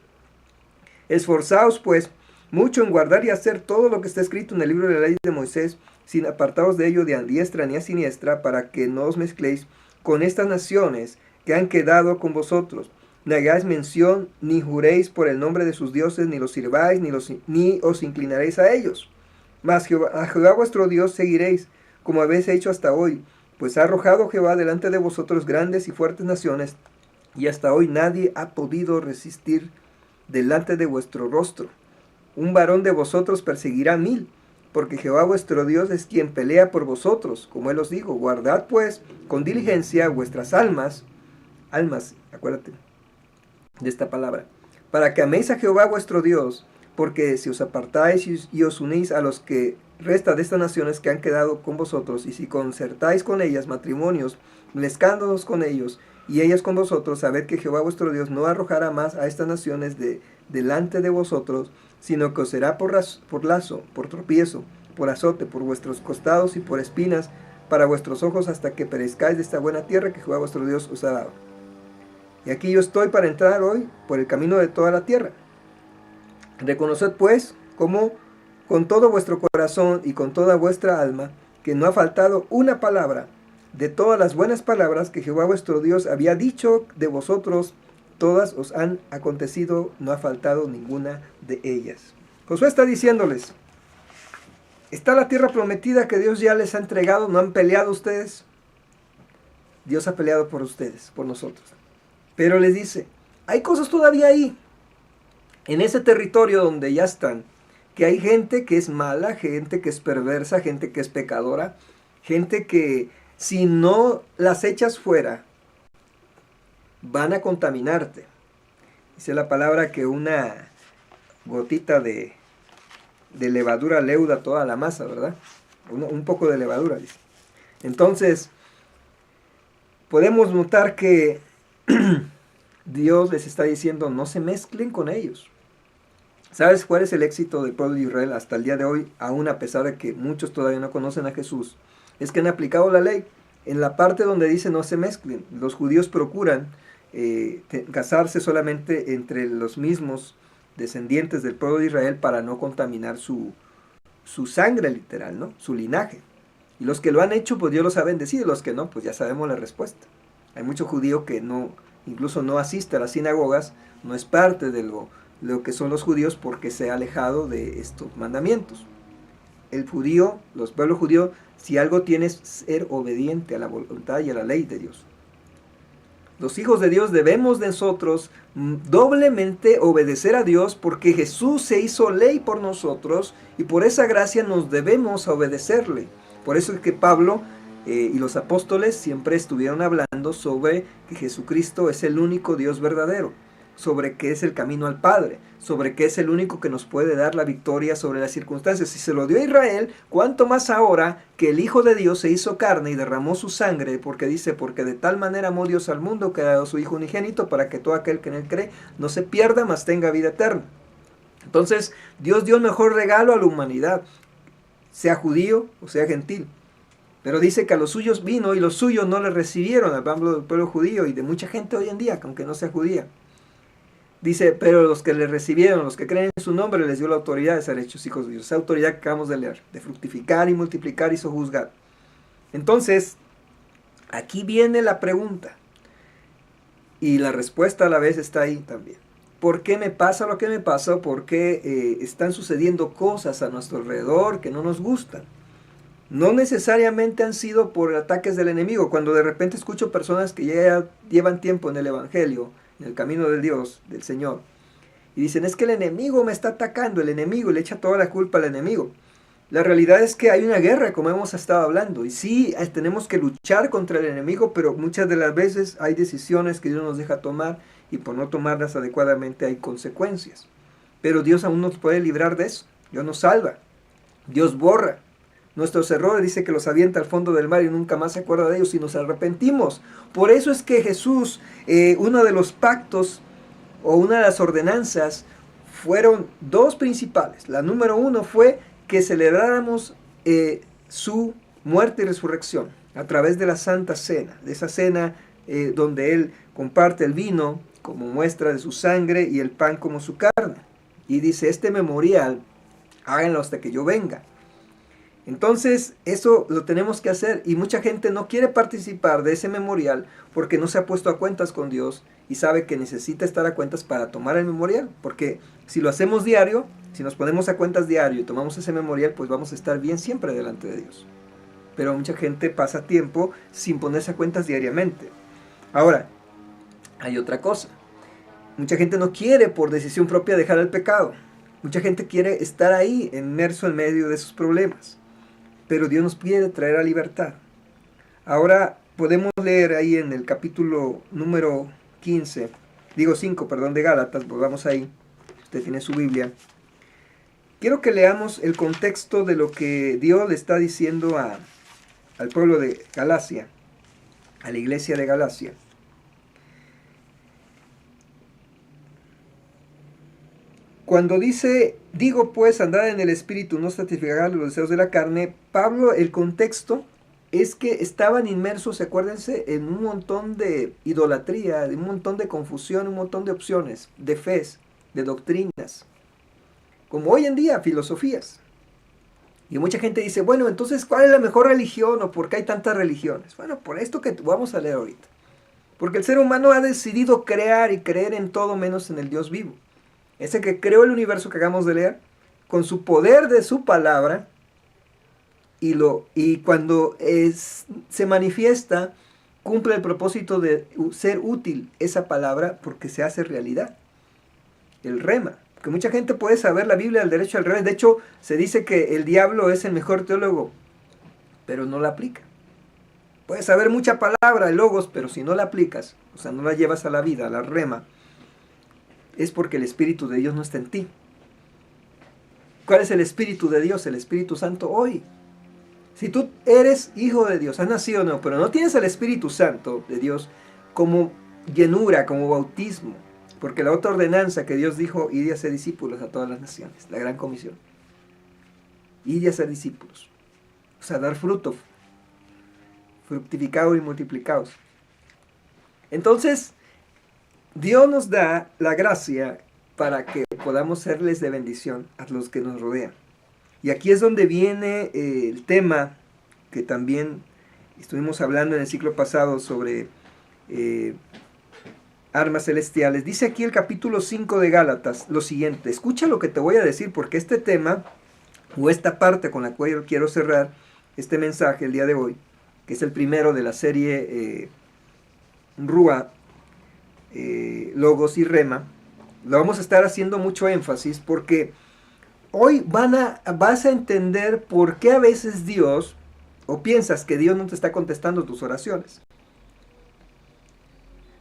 Esforzaos, pues, mucho en guardar y hacer todo lo que está escrito en el libro de la ley de Moisés, sin apartaros de ello de a diestra ni a siniestra, para que no os mezcléis con estas naciones que han quedado con vosotros. Ni hagáis mención, ni juréis por el nombre de sus dioses, ni los sirváis, ni os inclinaréis a ellos. Mas a Jehová vuestro Dios seguiréis, como habéis hecho hasta hoy, pues ha arrojado Jehová delante de vosotros grandes y fuertes naciones, y hasta hoy nadie ha podido resistir delante de vuestro rostro. Un varón de vosotros perseguirá 1000, porque Jehová vuestro Dios es quien pelea por vosotros, como él os dijo. Guardad pues con diligencia vuestras almas, acuérdate de esta palabra, para que améis a Jehová vuestro Dios, porque si os apartáis y os unís a los que resta de estas naciones que han quedado con vosotros, y si concertáis con ellas matrimonios, mezclándoos con ellos, y ellas con vosotros, sabed que Jehová vuestro Dios no arrojará más a estas naciones delante de vosotros, sino que os será por lazo, por tropiezo, por azote, por vuestros costados y por espinas, para vuestros ojos, hasta que perezcáis de esta buena tierra que Jehová vuestro Dios os ha dado. Y aquí yo estoy para entrar hoy por el camino de toda la tierra. Reconoced pues, como con todo vuestro corazón y con toda vuestra alma, que no ha faltado una palabra de todas las buenas palabras que Jehová vuestro Dios había dicho de vosotros, todas os han acontecido, no ha faltado ninguna de ellas. Josué está diciéndoles, ¿está la tierra prometida que Dios ya les ha entregado? ¿No han peleado ustedes? Dios ha peleado por ustedes, por nosotros. Pero les dice, hay cosas todavía ahí, en ese territorio donde ya están, que hay gente que es mala, gente que es perversa, gente que es pecadora, gente que si no las echas fuera, van a contaminarte. Dice la palabra que una gotita de levadura leuda toda la masa, ¿verdad? Un poco de levadura, dice. Entonces, podemos notar que Dios les está diciendo, no se mezclen con ellos. ¿Sabes cuál es el éxito del pueblo de Israel hasta el día de hoy, aún a pesar de que muchos todavía no conocen a Jesús? Es que han aplicado la ley. En la parte donde dice no se mezclen, los judíos procuran casarse solamente entre los mismos descendientes del pueblo de Israel para no contaminar su sangre literal, ¿no? Su linaje. Y los que lo han hecho, pues Dios lo sabe bendecir, y los que no, pues ya sabemos la respuesta. Hay mucho judío que no, incluso no asiste a las sinagogas, no es parte de lo que son los judíos porque se ha alejado de estos mandamientos. El judío, los pueblos judíos, si algo tiene es ser obediente a la voluntad y a la ley de Dios. Los hijos de Dios debemos de nosotros doblemente obedecer a Dios porque Jesús se hizo ley por nosotros y por esa gracia nos debemos obedecerle. Por eso es que Pablo y los apóstoles siempre estuvieron hablando sobre que Jesucristo es el único Dios verdadero. sobre que es el camino al Padre, sobre que es el único que nos puede dar la victoria sobre las circunstancias. Si se lo dio a Israel, ¿cuánto más ahora que el Hijo de Dios se hizo carne y derramó su sangre? Porque dice, porque de tal manera amó Dios al mundo que ha dado su Hijo unigénito para que todo aquel que en él cree no se pierda, mas tenga vida eterna. Entonces, Dios dio el mejor regalo a la humanidad, sea judío o sea gentil. Pero dice que a los suyos vino y los suyos no le recibieron, hablando del pueblo judío y de mucha gente hoy en día, aunque no sea judía. Dice, pero los que le recibieron, los que creen en su nombre, les dio la autoridad de ser hechos hijos de Dios. Esa autoridad que acabamos de leer, de fructificar y multiplicar y sojuzgar. Entonces, aquí viene la pregunta. Y la respuesta a la vez está ahí también. ¿Por qué me pasa lo que me pasa? ¿Por qué están sucediendo cosas a nuestro alrededor que no nos gustan? No necesariamente han sido por ataques del enemigo. Cuando de repente escucho personas que ya llevan tiempo en el Evangelio, en el camino de Dios, del Señor, y dicen, es que el enemigo me está atacando, el enemigo, y le echa toda la culpa al enemigo. La realidad es que hay una guerra, como hemos estado hablando, y sí, tenemos que luchar contra el enemigo, pero muchas de las veces hay decisiones que Dios nos deja tomar, y por no tomarlas adecuadamente hay consecuencias. Pero Dios aún nos puede librar de eso. Dios nos salva, Dios borra nuestros errores, dice que los avienta al fondo del mar y nunca más se acuerda de ellos si nos arrepentimos. Por eso es que Jesús, uno de los pactos o una de las ordenanzas fueron dos principales. La número uno fue que celebráramos su muerte y resurrección a través de la Santa Cena, de esa cena donde Él comparte el vino como muestra de su sangre y el pan como su carne. Y dice, este memorial, háganlo hasta que yo venga. Entonces, eso lo tenemos que hacer y mucha gente no quiere participar de ese memorial porque no se ha puesto a cuentas con Dios y sabe que necesita estar a cuentas para tomar el memorial. Porque si lo hacemos diario, si nos ponemos a cuentas diario y tomamos ese memorial, pues vamos a estar bien siempre delante de Dios. Pero mucha gente pasa tiempo sin ponerse a cuentas diariamente. Ahora, hay otra cosa. Mucha gente no quiere por decisión propia dejar el pecado. Mucha gente quiere estar ahí, inmerso en medio de sus problemas. Pero Dios nos quiere traer a libertad. Ahora podemos leer ahí en el capítulo número 5, de Gálatas, volvamos ahí, usted tiene su Biblia. Quiero que leamos el contexto de lo que Dios le está diciendo al pueblo de Galacia, a la iglesia de Galacia. Cuando dice, digo pues, andad en el Espíritu, no satisfagáis los deseos de la carne, Pablo, el contexto es que estaban inmersos, acuérdense, en un montón de idolatría, un montón de confusión, un montón de opciones, de fes, de doctrinas, como hoy en día, filosofías. Y mucha gente dice, bueno, entonces, ¿cuál es la mejor religión o por qué hay tantas religiones? Bueno, por esto que vamos a leer ahorita. Porque el ser humano ha decidido crear y creer en todo menos en el Dios vivo. Ese que creó el universo que acabamos de leer, con su poder de su palabra, y cuando se manifiesta, cumple el propósito de ser útil esa palabra porque se hace realidad. El rema. Que mucha gente puede saber la Biblia al derecho al revés. De hecho, se dice que el diablo es el mejor teólogo, pero no la aplica. Puedes saber mucha palabra, logos, pero si no la aplicas, o sea, no la llevas a la vida, a la rema, es porque el Espíritu de Dios no está en ti. ¿Cuál es el Espíritu de Dios? El Espíritu Santo hoy. Si tú eres hijo de Dios, has nacido nuevo, pero no tienes el Espíritu Santo de Dios como llenura, como bautismo, porque la otra ordenanza que Dios dijo, id y hacer discípulos a todas las naciones, la gran comisión. Id y hacer discípulos. O sea, dar fruto, fructificados y multiplicados. Entonces, Dios nos da la gracia para que podamos serles de bendición a los que nos rodean. Y aquí es donde viene el tema que también estuvimos hablando en el ciclo pasado sobre armas celestiales. Dice aquí el capítulo 5 de Gálatas lo siguiente. Escucha lo que te voy a decir porque este tema, o esta parte con la cual yo quiero cerrar este mensaje el día de hoy, que es el primero de la serie Rúa, Logos y Rema, lo vamos a estar haciendo mucho énfasis porque hoy vas a entender por qué a veces Dios, o piensas que Dios no te está contestando tus oraciones.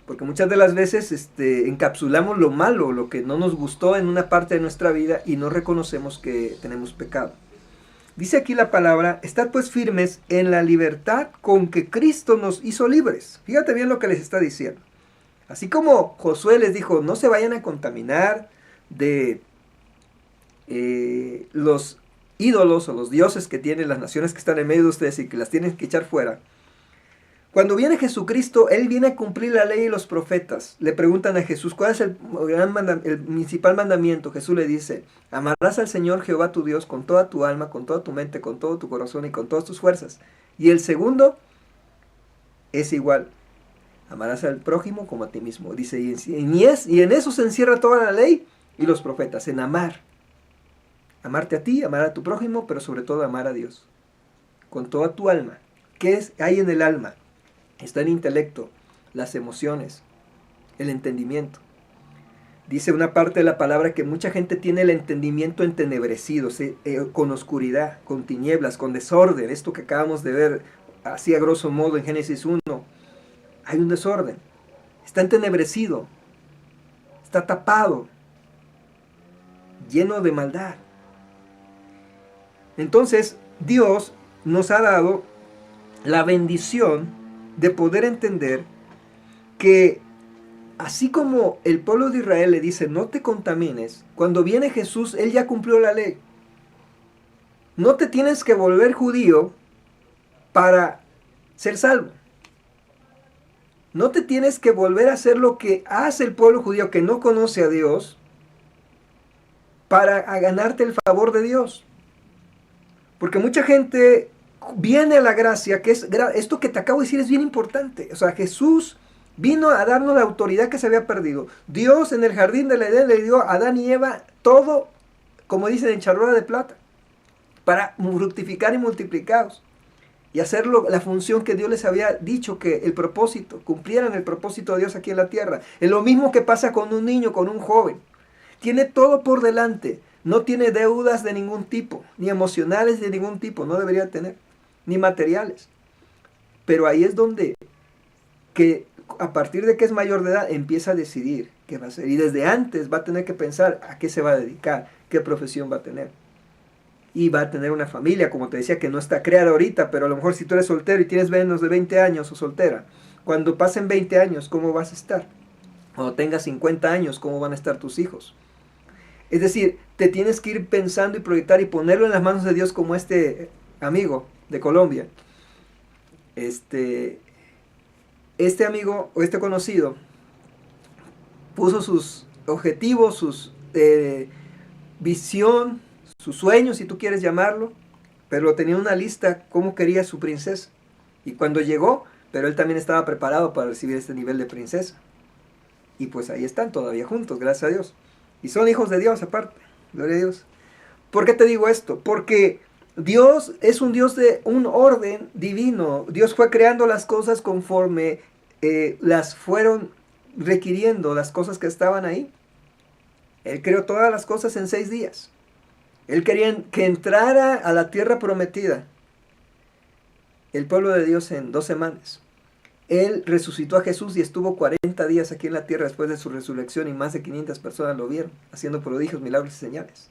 Porque muchas de las veces encapsulamos lo malo, lo que no nos gustó en una parte de nuestra vida y no reconocemos que tenemos pecado. Dice aquí la palabra, estad pues firmes en la libertad con que Cristo nos hizo libres. Fíjate bien lo que les está diciendo. Así como Josué les dijo, no se vayan a contaminar de los ídolos o los dioses que tienen las naciones que están en medio de ustedes y que las tienen que echar fuera. Cuando viene Jesucristo, Él viene a cumplir la ley y los profetas. Le preguntan a Jesús, ¿cuál es el principal mandamiento? Jesús le dice, amarás al Señor Jehová tu Dios con toda tu alma, con toda tu mente, con todo tu corazón y con todas tus fuerzas. Y el segundo es igual, amarás al prójimo como a ti mismo. Dice, y en eso se encierra toda la ley y los profetas, en amar. Amarte a ti, amar a tu prójimo, pero sobre todo amar a Dios. Con toda tu alma. ¿Qué hay en el alma? Está el intelecto, las emociones, el entendimiento. Dice una parte de la palabra que mucha gente tiene el entendimiento entenebrecido, con oscuridad, con tinieblas, con desorden. Esto que acabamos de ver, así a grosso modo en Génesis 1, hay un desorden. Está entenebrecido, está tapado, lleno de maldad. Entonces, Dios nos ha dado la bendición de poder entender que así como el pueblo de Israel le dice no te contamines, cuando viene Jesús Él ya cumplió la ley. No te tienes que volver judío para ser salvo. No te tienes que volver a hacer lo que hace el pueblo judío que no conoce a Dios para ganarte el favor de Dios. Porque mucha gente viene a la gracia, que es esto que te acabo de decir es bien importante. O sea, Jesús vino a darnos la autoridad que se había perdido. Dios en el jardín de la Edén le dio a Adán y Eva todo, como dicen, en charola de plata, para fructificar y multiplicaros. Y hacer la función que Dios les había dicho, que el propósito, cumplieran el propósito de Dios aquí en la tierra. Es lo mismo que pasa con un niño, con un joven. Tiene todo por delante. No tiene deudas de ningún tipo, ni emocionales de ningún tipo, no debería tener, ni materiales. Pero ahí es donde, que a partir de que es mayor de edad, empieza a decidir qué va a hacer. Y desde antes va a tener que pensar a qué se va a dedicar, qué profesión va a tener. Y va a tener una familia, como te decía, que no está creada ahorita, pero a lo mejor si tú eres soltero y tienes menos de 20 años o soltera, cuando pasen 20 años, ¿cómo vas a estar? Cuando tengas 50 años, ¿cómo van a estar tus hijos? Es decir, te tienes que ir pensando y proyectar y ponerlo en las manos de Dios, como este amigo de Colombia. Este amigo o este conocido puso sus objetivos, sus visión, sus sueños, si tú quieres llamarlo, pero tenía una lista cómo quería su princesa. Y cuando llegó, pero él también estaba preparado para recibir este nivel de princesa. Y pues ahí están todavía juntos, gracias a Dios. Y son hijos de Dios aparte, gloria a Dios. ¿Por qué te digo esto? Porque Dios es un Dios de un orden divino. Dios fue creando las cosas conforme las fueron requiriendo, las cosas que estaban ahí. Él creó todas las cosas en 6 días. Él quería que entrara a la tierra prometida el pueblo de Dios en 2 semanas. Él resucitó a Jesús y estuvo 40 días aquí en la tierra después de su resurrección y más de 500 personas lo vieron, haciendo prodigios, milagros y señales.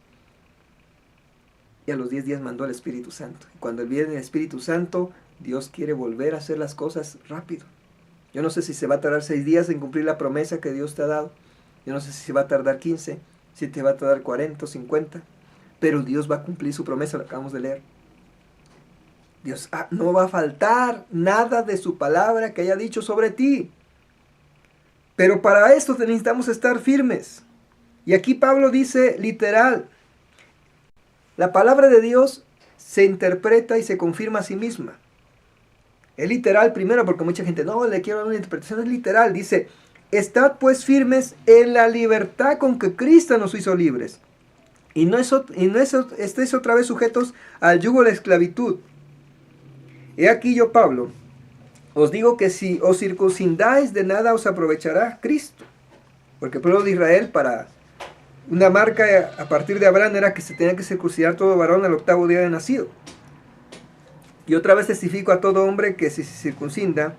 Y a los 10 días mandó al Espíritu Santo. Y cuando viene el Espíritu Santo, Dios quiere volver a hacer las cosas rápido. Yo no sé si se va a tardar 6 días en cumplir la promesa que Dios te ha dado. Yo no sé si se va a tardar 15, si te va a tardar 40 o 50. Pero Dios va a cumplir su promesa, lo acabamos de leer. Dios no va a faltar nada de su palabra que haya dicho sobre ti. Pero para esto necesitamos estar firmes. Y aquí Pablo dice literal, la palabra de Dios se interpreta y se confirma a sí misma. Es literal primero porque mucha gente, no, le quiero dar una interpretación, es literal. Dice, estad pues firmes en la libertad con que Cristo nos hizo libres. Y no estéis otra vez sujetos al yugo de la esclavitud. He aquí yo, Pablo, os digo que si os circuncidáis, de nada os aprovechará Cristo. Porque el pueblo de Israel, para una marca a partir de Abraham, era que se tenía que circuncidar todo varón al 8º día de nacido. Y otra vez testifico a todo hombre que si se circuncida,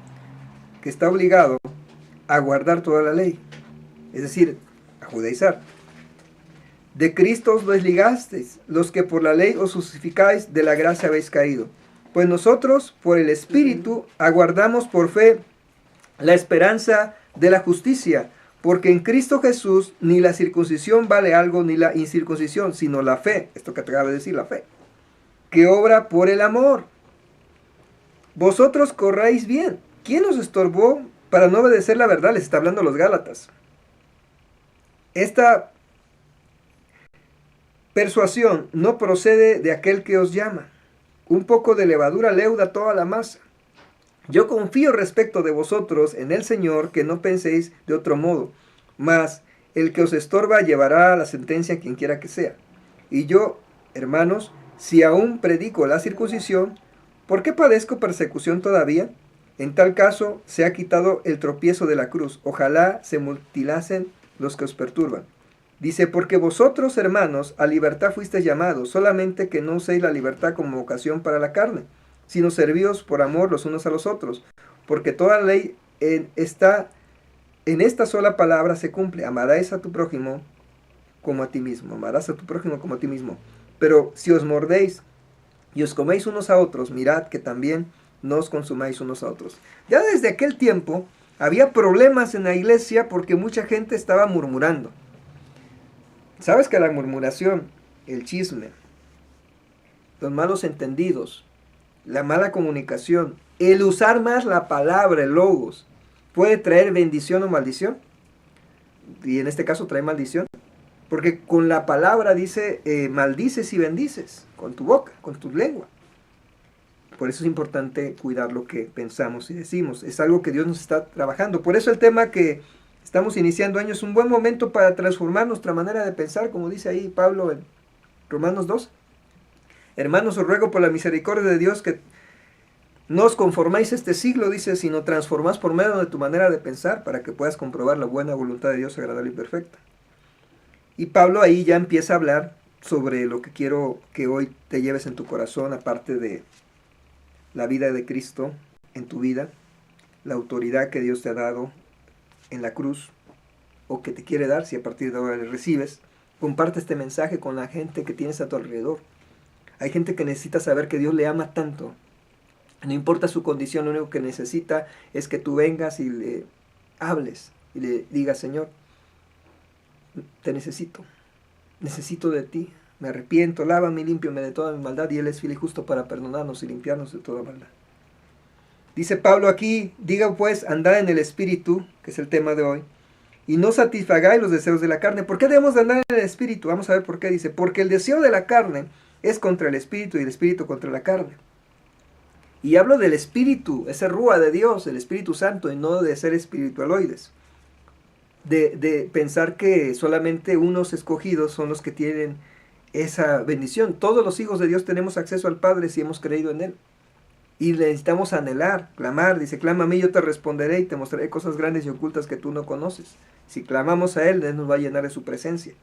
que está obligado, a guardar toda la ley, es decir, a judaizar. De Cristo os desligasteis, los que por la ley os justificáis, de la gracia habéis caído. Pues nosotros, por el Espíritu, aguardamos por fe la esperanza de la justicia, porque en Cristo Jesús ni la circuncisión vale algo, ni la incircuncisión, sino la fe, esto que acaba de decir, la fe, que obra por el amor. Vosotros corráis bien. ¿Quién os estorbó para no obedecer la verdad? Les está hablando a los Gálatas. Esta persuasión no procede de aquel que os llama. Un poco de levadura leuda toda la masa. Yo confío respecto de vosotros en el Señor, que no penséis de otro modo, mas el que os estorba llevará a la sentencia quien quiera que sea. Y yo, hermanos, si aún predico la circuncisión, ¿por qué padezco persecución todavía? En tal caso, se ha quitado el tropiezo de la cruz. Ojalá se mutilasen los que os perturban. Dice, porque vosotros, hermanos, a libertad fuisteis llamados, solamente que no uséis la libertad como ocasión para la carne, sino servíos por amor los unos a los otros. Porque toda la ley en esta sola palabra se cumple. Amarás a tu prójimo como a ti mismo. Amarás a tu prójimo como a ti mismo. Pero si os mordéis y os coméis unos a otros, mirad que también no os consumáis unos a otros. Ya desde aquel tiempo había problemas en la iglesia porque mucha gente estaba murmurando. ¿Sabes que la murmuración, el chisme, los malos entendidos, la mala comunicación, el usar más la palabra, el logos, puede traer bendición o maldición? Y en este caso trae maldición. Porque con la palabra dice, maldices y bendices, con tu boca, con tu lengua. Por eso es importante cuidar lo que pensamos y decimos. Es algo que Dios nos está trabajando. Por eso el tema que estamos iniciando año es un buen momento para transformar nuestra manera de pensar, como dice ahí Pablo en Romanos 2. Hermanos, os ruego por la misericordia de Dios que no os conformáis a este siglo, dice, sino transformáis por medio de tu manera de pensar para que puedas comprobar la buena voluntad de Dios agradable y perfecta. Y Pablo ahí ya empieza a hablar sobre lo que quiero que hoy te lleves en tu corazón, aparte de la vida de Cristo en tu vida, la autoridad que Dios te ha dado en la cruz, o que te quiere dar si a partir de ahora le recibes. Comparte este mensaje con la gente que tienes a tu alrededor. Hay gente que necesita saber que Dios le ama tanto. No importa su condición, lo único que necesita es que tú vengas y le hables y le digas, Señor, te necesito de ti, me arrepiento, lávame y límpiame de toda mi maldad, y Él es fiel y justo para perdonarnos y limpiarnos de toda maldad. Dice Pablo aquí, diga pues, andad en el Espíritu, que es el tema de hoy, y no satisfagáis los deseos de la carne. ¿Por qué debemos de andar en el Espíritu? Vamos a ver por qué. Dice, porque el deseo de la carne es contra el Espíritu y el Espíritu contra la carne. Y hablo del Espíritu, ese rúa de Dios, el Espíritu Santo, y no de ser espiritualoides. De pensar que solamente unos escogidos son los que tienen esa bendición. Todos los hijos de Dios tenemos acceso al Padre si hemos creído en Él. Y necesitamos anhelar, clamar. Dice, clama a mí, yo te responderé y te mostraré cosas grandes y ocultas que tú no conoces. Si clamamos a Él nos va a llenar de su presencia.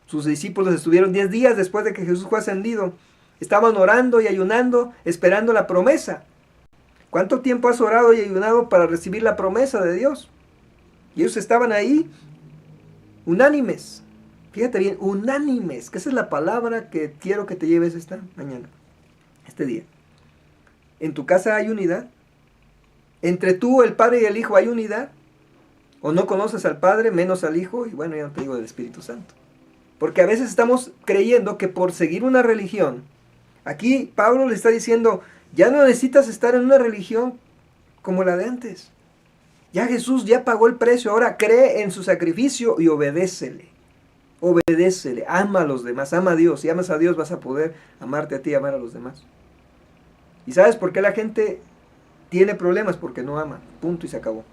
Sus discípulos estuvieron 10 días después de que Jesús fue ascendido. Estaban orando y ayunando, esperando la promesa. ¿Cuánto tiempo has orado y ayunado para recibir la promesa de Dios? Y ellos estaban ahí, unánimes. Fíjate bien, unánimes, que esa es la palabra que quiero que te lleves esta mañana, este día. ¿En tu casa hay unidad? ¿Entre tú, el Padre y el Hijo hay unidad? ¿O no conoces al Padre, menos al Hijo? Y bueno, ya no te digo del Espíritu Santo. Porque a veces estamos creyendo que por seguir una religión, aquí Pablo le está diciendo, ya no necesitas estar en una religión como la de antes. Ya Jesús ya pagó el precio, ahora cree en su sacrificio y obedécele. Obedécele, ama a los demás, ama a Dios. Si amas a Dios vas a poder amarte a ti y amar a los demás. ¿Y sabes por qué la gente tiene problemas? Porque no ama, punto y se acabó.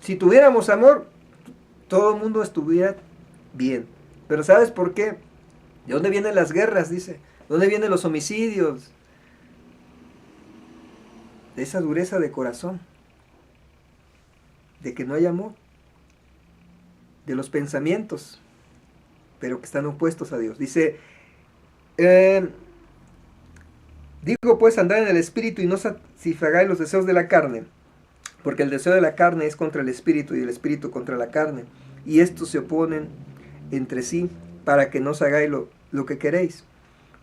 Si tuviéramos amor, todo el mundo estuviera bien. Pero ¿sabes por qué? ¿De dónde vienen las guerras? Dice. ¿De dónde vienen los homicidios? De esa dureza de corazón. De que no hay amor. De los pensamientos, pero que están opuestos a Dios. Dice, digo pues, andad en el Espíritu y no satisfagáis los deseos de la carne, Porque el deseo de la carne es contra el espíritu y el espíritu contra la carne. Y estos se oponen entre sí para que no os hagáis lo que queréis.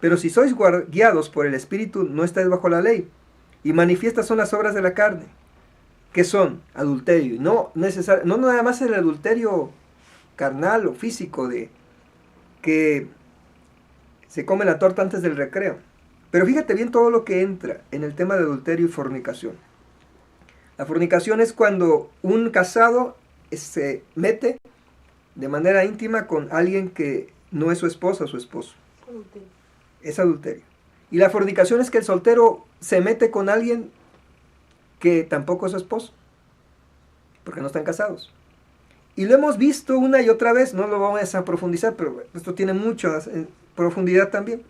Pero si sois guiados por el espíritu, no estáis bajo la ley. Y manifiestas son las obras de la carne. ¿Qué son? Adulterio. No nada más el adulterio carnal o físico de que se come la torta antes del recreo. Pero fíjate bien todo lo que entra en el tema de adulterio y fornicación. La fornicación es cuando un casado se mete de manera íntima con alguien que no es su esposa o su esposo. Adulterio. Es adulterio. Y la fornicación es que el soltero se mete con alguien que tampoco es su esposo, porque no están casados. Y lo hemos visto una y otra vez, no lo vamos a profundizar, pero esto tiene mucha profundidad también.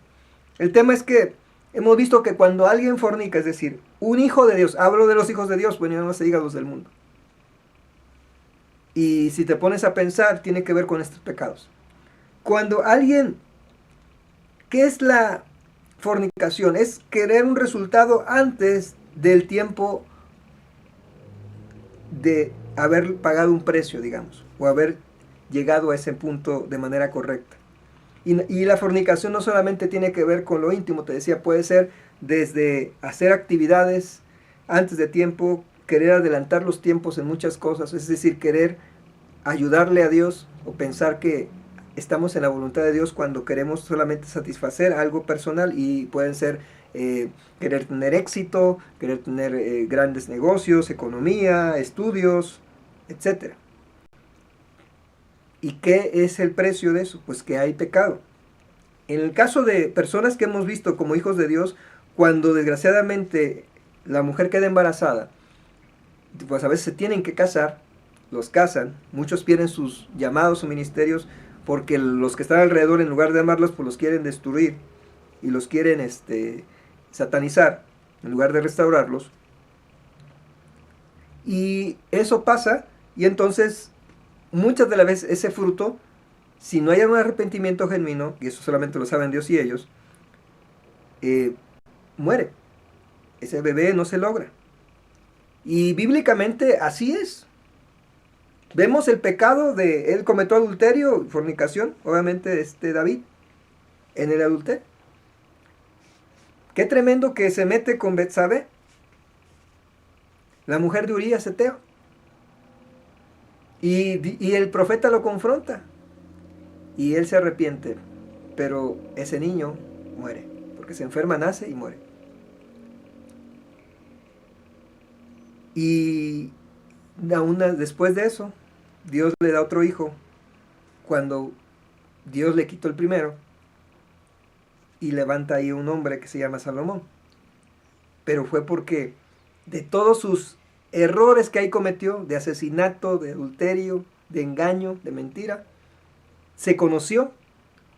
El tema es que hemos visto que cuando alguien fornica, es decir, un hijo de Dios, hablo de los hijos de Dios, bueno, ya no se diga los del mundo. Y si te pones a pensar, tiene que ver con estos pecados. Cuando alguien, ¿qué es la fornicación? Es querer un resultado antes del tiempo de haber pagado un precio, digamos, o haber llegado a ese punto de manera correcta. Y la fornicación no solamente tiene que ver con lo íntimo, te decía, puede ser desde hacer actividades antes de tiempo, querer adelantar los tiempos en muchas cosas, es decir, querer ayudarle a Dios o pensar que estamos en la voluntad de Dios cuando queremos solamente satisfacer algo personal, y pueden ser querer tener éxito, querer tener grandes negocios, economía, estudios, etc. ¿Y qué es el precio de eso? Pues que hay pecado. En el caso de personas que hemos visto como hijos de Dios, cuando desgraciadamente la mujer queda embarazada, pues a veces se tienen que casar, los casan, muchos pierden sus llamados o ministerios porque los que están alrededor, en lugar de amarlos, pues los quieren destruir y los quieren satanizar en lugar de restaurarlos. Y eso pasa, y entonces muchas de las veces ese fruto, si no hay un arrepentimiento genuino, y eso solamente lo saben Dios y ellos, muere. Ese bebé no se logra. Y bíblicamente así es. Vemos el pecado de él cometió adulterio, fornicación, obviamente David, en el adulterio. Qué tremendo que se mete con Betsabé, la mujer de Urías Eteo. Y el profeta lo confronta. Y él se arrepiente. Pero ese niño muere. Porque se enferma, nace y muere. Y después de eso, Dios le da otro hijo. Cuando Dios le quitó el primero. Y levanta ahí un hombre que se llama Salomón. Pero fue porque de todos sus errores que ahí cometió, de asesinato, de adulterio, de engaño, de mentira, se conoció,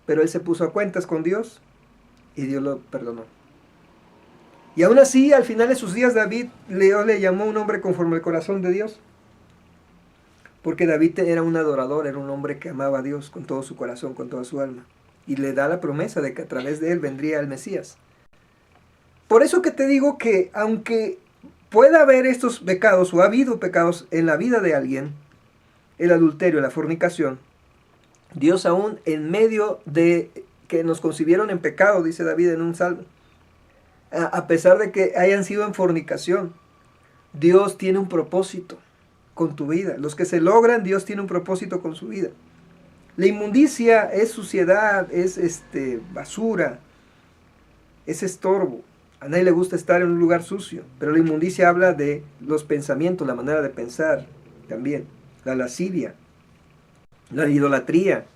pero él se puso a cuentas con Dios y Dios lo perdonó. Y aún así, al final de sus días, David le llamó un hombre conforme al corazón de Dios, porque David era un adorador, era un hombre que amaba a Dios con todo su corazón, con toda su alma, y le da la promesa de que a través de él vendría el Mesías. Por eso que te digo que aunque pueda haber estos pecados, o ha habido pecados en la vida de alguien, el adulterio, la fornicación, Dios aún en medio de que nos concibieron en pecado, dice David en un salmo, a pesar de que hayan sido en fornicación, Dios tiene un propósito con tu vida. Los que se logran, Dios tiene un propósito con su vida. La inmundicia es suciedad, es basura, es estorbo. A nadie le gusta estar en un lugar sucio, pero la inmundicia habla de los pensamientos, la manera de pensar también. La lascivia, la idolatría,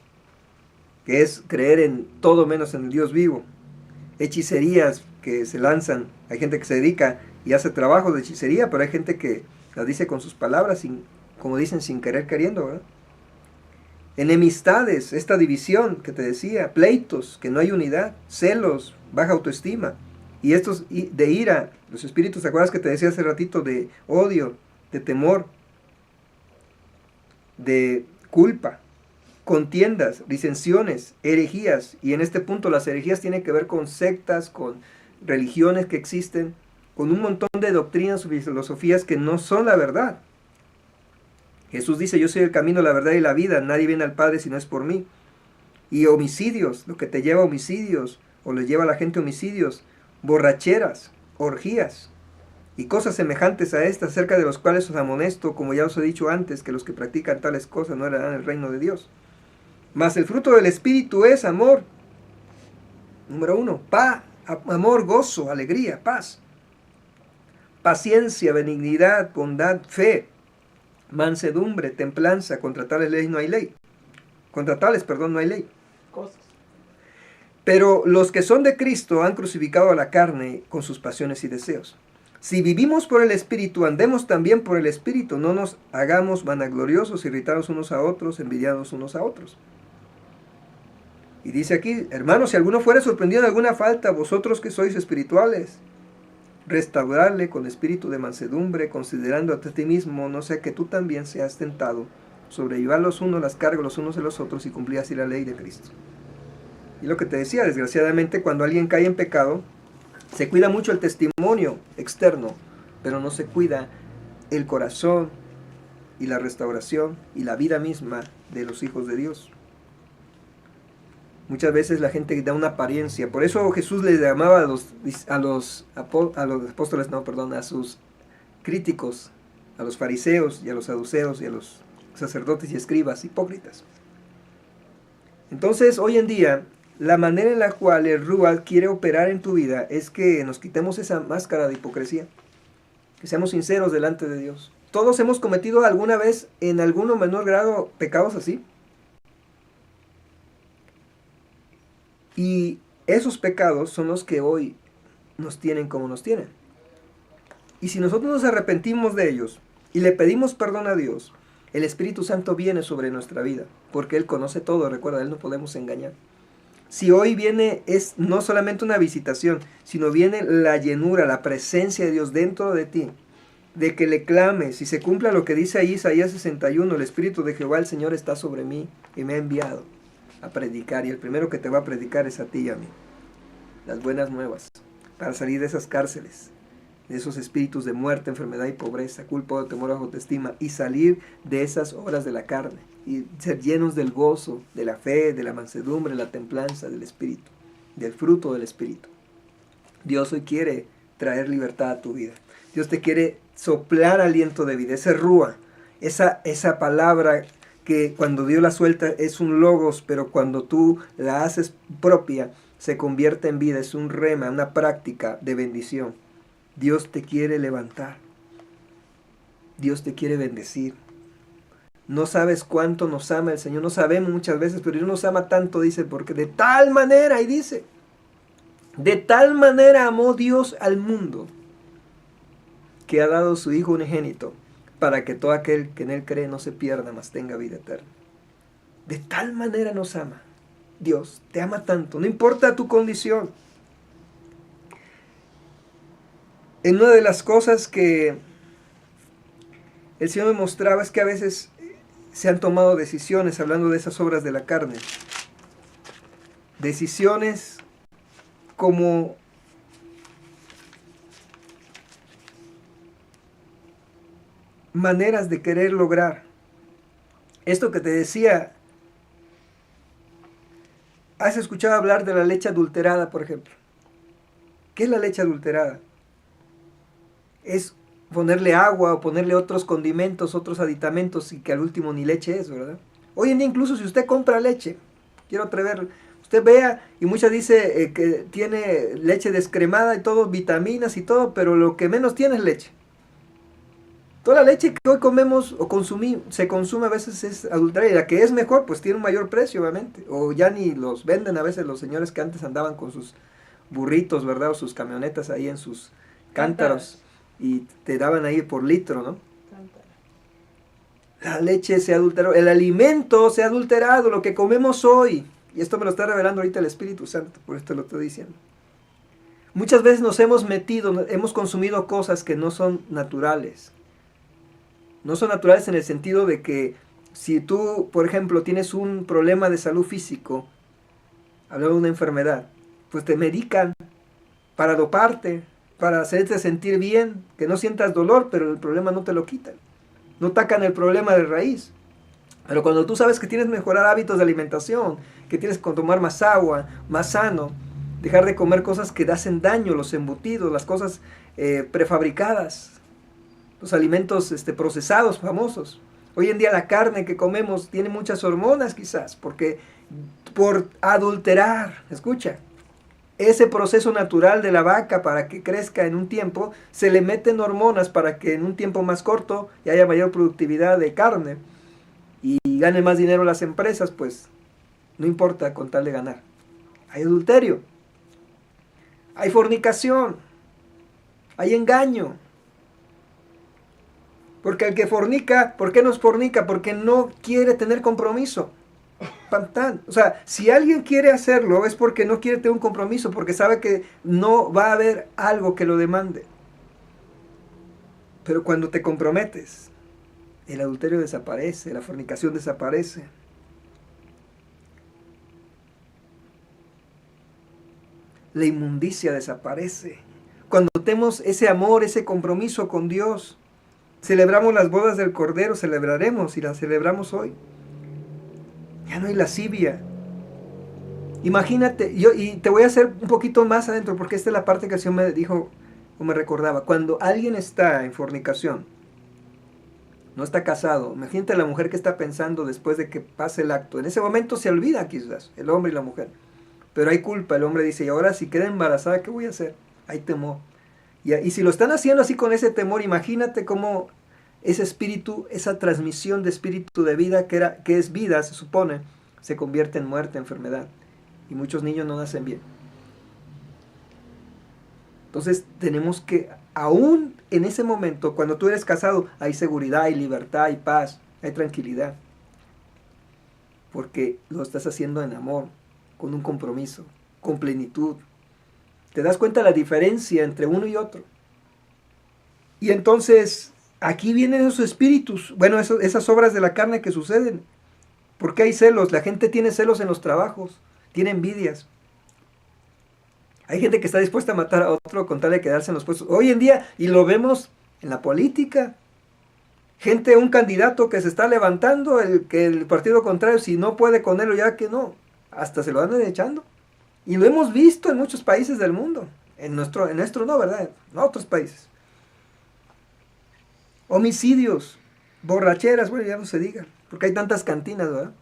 que es creer en todo menos en el Dios vivo. Hechicerías que se lanzan, hay gente que se dedica y hace trabajos de hechicería, pero hay gente que las dice con sus palabras, como dicen, sin querer queriendo, ¿verdad? Enemistades, esta división que te decía, pleitos, que no hay unidad, celos, baja autoestima. Y estos de ira, los espíritus, ¿te acuerdas que te decía hace ratito? De odio, de temor, de culpa, contiendas, disensiones, herejías. Y en este punto las herejías tienen que ver con sectas, con religiones que existen, con un montón de doctrinas o filosofías que no son la verdad. Jesús dice, yo soy el camino, la verdad y la vida, nadie viene al Padre si no es por mí. Y homicidios, lo que te lleva a homicidios, o le lleva a la gente a homicidios, borracheras, orgías, y cosas semejantes a estas, acerca de los cuales os amonesto, como ya os he dicho antes, que los que practican tales cosas no heredarán el reino de Dios. Mas el fruto del Espíritu es amor. Número 1, amor, gozo, alegría, paz. Paciencia, benignidad, bondad, fe, mansedumbre, templanza. Contra tales leyes no hay ley. Contra tales, perdón, no hay ley. Cosas. Pero los que son de Cristo han crucificado a la carne con sus pasiones y deseos. Si vivimos por el Espíritu, andemos también por el Espíritu. No nos hagamos vanagloriosos, irritados unos a otros, envidiados unos a otros. Y dice aquí, hermanos, si alguno fuere sorprendido en alguna falta, vosotros que sois espirituales, restaurarle con espíritu de mansedumbre, considerando a ti mismo, no sea que tú también seas tentado, sobrellevar los unos las cargas los unos de los otros y cumplir así la ley de Cristo. Y lo que te decía, desgraciadamente, cuando alguien cae en pecado, se cuida mucho el testimonio externo, pero no se cuida el corazón y la restauración y la vida misma de los hijos de Dios. Muchas veces la gente da una apariencia. Por eso Jesús les llamaba a los apóstoles, no, perdón, a sus críticos, a los fariseos y a los saduceos y a los sacerdotes y escribas hipócritas. Entonces, hoy en día, la manera en la cual el Ruach quiere operar en tu vida es que nos quitemos esa máscara de hipocresía, que seamos sinceros delante de Dios. Todos hemos cometido alguna vez, en algún o menor grado, pecados así. Y esos pecados son los que hoy nos tienen como nos tienen. Y si nosotros nos arrepentimos de ellos y le pedimos perdón a Dios, el Espíritu Santo viene sobre nuestra vida, porque Él conoce todo, recuerda, Él no podemos engañar. Si hoy viene, es no solamente una visitación, sino viene la llenura, la presencia de Dios dentro de ti, de que le clames y se cumpla lo que dice ahí Isaías 61, el Espíritu de Jehová el Señor está sobre mí y me ha enviado a predicar, y el primero que te va a predicar es a ti y a mí, las buenas nuevas, para salir de esas cárceles, de esos espíritus de muerte, enfermedad y pobreza, culpa o temor bajo autoestima, y salir de esas obras de la carne, y ser llenos del gozo, de la fe, de la mansedumbre, la templanza, del Espíritu, del fruto del Espíritu. Dios hoy quiere traer libertad a tu vida. Dios te quiere soplar aliento de vida, ese rúa, esa palabra que cuando Dios la suelta es un logos, pero cuando tú la haces propia, se convierte en vida, es un rema, una práctica de bendición. Dios te quiere levantar. Dios te quiere bendecir. No sabes cuánto nos ama el Señor, no sabemos muchas veces, pero Dios nos ama tanto, dice, porque de tal manera, y dice, de tal manera amó Dios al mundo, que ha dado su Hijo unigénito, para que todo aquel que en Él cree no se pierda, mas tenga vida eterna. De tal manera nos ama. Dios te ama tanto, no importa tu condición. En una de las cosas que el Señor me mostraba es que a veces se han tomado decisiones, hablando de esas obras de la carne. Decisiones como maneras de querer lograr esto que te decía. ¿Has escuchado hablar de la leche adulterada, por ejemplo? ¿Qué es la leche adulterada? Es ponerle agua o ponerle otros condimentos, otros aditamentos, y que al último ni leche es, ¿verdad? Hoy en día, incluso si usted compra leche, quiero atreverlo, usted vea, y muchas dice que tiene leche descremada y todo, vitaminas y todo, pero lo que menos tiene es leche. Toda la leche que hoy comemos o se consume a veces es adulterada, y la que es mejor pues tiene un mayor precio, obviamente, o ya ni los venden a veces los señores que antes andaban con sus burritos, ¿verdad? O sus camionetas ahí en sus cántaros, y te daban ahí por litro, ¿no? La leche se adulteró, el alimento se ha adulterado, lo que comemos hoy, y esto me lo está revelando ahorita el Espíritu Santo, por esto lo estoy diciendo. Muchas veces nos hemos metido, hemos consumido cosas que no son naturales. No son naturales en el sentido de que si tú, por ejemplo, tienes un problema de salud físico, hablando de una enfermedad, pues te medican para doparte, para hacerte sentir bien, que no sientas dolor, pero el problema no te lo quitan. No atacan el problema de raíz. Pero cuando tú sabes que tienes que mejorar hábitos de alimentación, que tienes que tomar más agua, más sano, dejar de comer cosas que hacen daño, los embutidos, las cosas prefabricadas, los alimentos procesados famosos. Hoy en día la carne que comemos tiene muchas hormonas quizás, porque por adulterar, escucha, ese proceso natural de la vaca para que crezca en un tiempo, se le meten hormonas para que en un tiempo más corto y haya mayor productividad de carne y ganen más dinero las empresas, pues no importa con tal de ganar. Hay adulterio, hay fornicación, hay engaño. Porque el que fornica, ¿por qué nos fornica? Porque no quiere tener compromiso. Pantán. O sea, si alguien quiere hacerlo es porque no quiere tener un compromiso, porque sabe que no va a haber algo que lo demande. Pero cuando te comprometes, el adulterio desaparece, la fornicación desaparece. La inmundicia desaparece. Cuando tenemos ese amor, ese compromiso con Dios, celebramos las bodas del Cordero, celebraremos y las celebramos hoy. Ya no hay lascivia. Imagínate, y te voy a hacer un poquito más adentro, porque esta es la parte que el Señor me dijo o me recordaba. Cuando alguien está en fornicación, no está casado, imagínate la mujer que está pensando después de que pase el acto. En ese momento se olvida quizás, el hombre y la mujer. Pero hay culpa, el hombre dice, y ahora si queda embarazada, ¿qué voy a hacer? Hay temor. Y si lo están haciendo así con ese temor, imagínate cómo ese espíritu, esa transmisión de espíritu de vida, que es vida, se supone, se convierte en muerte, enfermedad. Y muchos niños no nacen bien. Entonces tenemos que, aún en ese momento, cuando tú eres casado, hay seguridad, hay libertad, hay paz, hay tranquilidad. Porque lo estás haciendo en amor, con un compromiso, con plenitud. ¿Te das cuenta la diferencia entre uno y otro? Y entonces, aquí vienen esos espíritus, bueno, esas obras de la carne que suceden. ¿Por qué hay celos? La gente tiene celos en los trabajos, tiene envidias. Hay gente que está dispuesta a matar a otro con tal de quedarse en los puestos. Hoy en día, y lo vemos en la política, gente, un candidato que se está levantando, que el partido contrario, si no puede con él, ya que no, hasta se lo andan echando. Y lo hemos visto en muchos países del mundo. En nuestro no, ¿verdad? En otros países. Homicidios, borracheras, bueno, ya no se diga, porque hay tantas cantinas, ¿verdad?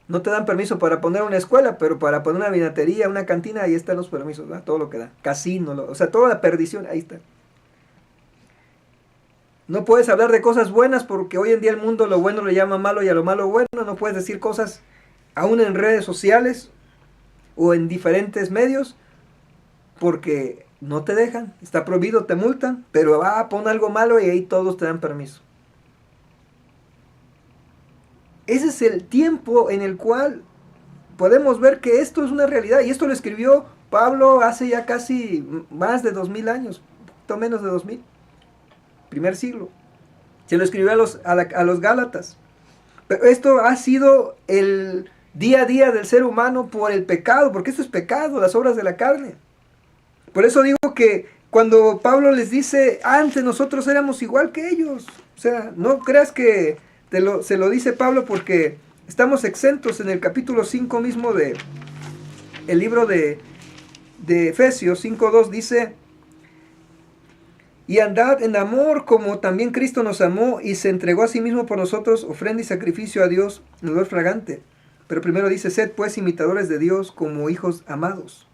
No te dan permiso para poner una escuela, pero para poner una vinatería, una cantina, ahí están los permisos, ¿verdad? Todo lo que da. Casino, o sea, toda la perdición, ahí está. No puedes hablar de cosas buenas porque hoy en día el mundo lo bueno le llama malo y a lo malo bueno. No puedes decir cosas aún en redes sociales o en diferentes medios porque no te dejan, está prohibido, te multan, pero pon algo malo y ahí todos te dan permiso. Ese es el tiempo en el cual podemos ver que esto es una realidad, y esto lo escribió Pablo hace ya casi más de 2000 años, un poquito menos de 2000, primer siglo. Se lo escribió a los Gálatas. Pero esto ha sido el día a día del ser humano por el pecado, porque esto es pecado, las obras de la carne. Por eso digo que cuando Pablo les dice, antes nosotros éramos igual que ellos, o sea, no creas que se lo dice Pablo porque estamos exentos. En el capítulo 5 mismo de el libro de Efesios 5:2 dice, y andad en amor como también Cristo nos amó y se entregó a sí mismo por nosotros, ofrenda y sacrificio a Dios en olor fragante. Pero primero dice, sed pues imitadores de Dios como hijos amados.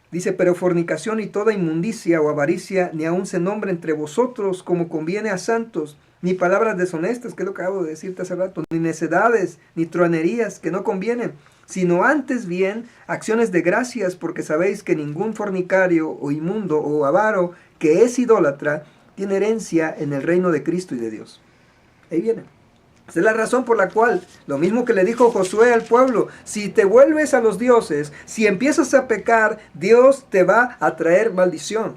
Dice, pero fornicación y toda inmundicia o avaricia ni aun se nombre entre vosotros como conviene a santos, ni palabras deshonestas, que es lo que acabo de decirte hace rato, ni necedades, ni truanerías, que no convienen, sino antes bien acciones de gracias, porque sabéis que ningún fornicario o inmundo o avaro que es idólatra tiene herencia en el reino de Cristo y de Dios. Ahí viene. Esa es la razón por la cual, lo mismo que le dijo Josué al pueblo, si te vuelves a los dioses, si empiezas a pecar, Dios te va a traer maldición.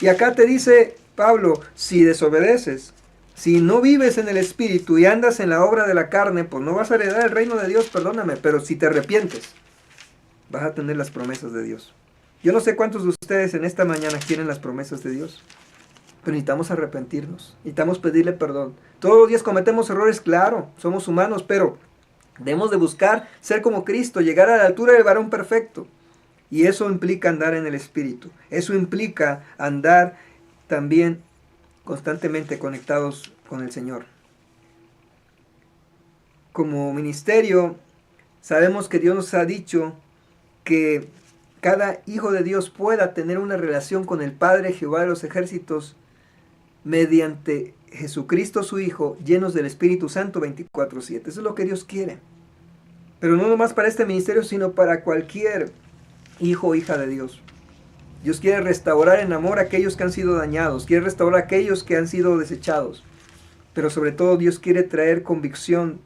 Y acá te dice Pablo, si desobedeces, si no vives en el Espíritu y andas en la obra de la carne, pues no vas a heredar el reino de Dios, perdóname, pero si te arrepientes, vas a tener las promesas de Dios. Yo no sé cuántos de ustedes en esta mañana quieren las promesas de Dios, pero necesitamos arrepentirnos, necesitamos pedirle perdón. Todos los días cometemos errores, claro, somos humanos, pero debemos de buscar ser como Cristo, llegar a la altura del varón perfecto. Y eso implica andar en el Espíritu. Eso implica andar también constantemente conectados con el Señor. Como ministerio, sabemos que Dios nos ha dicho que cada hijo de Dios pueda tener una relación con el Padre Jehová de los ejércitos mediante Jesucristo su Hijo, llenos del Espíritu Santo 24/7. Eso es lo que Dios quiere. Pero no nomás para este ministerio, sino para cualquier hijo o hija de Dios. Dios quiere restaurar en amor a aquellos que han sido dañados, quiere restaurar a aquellos que han sido desechados. Pero sobre todo Dios quiere traer convicción,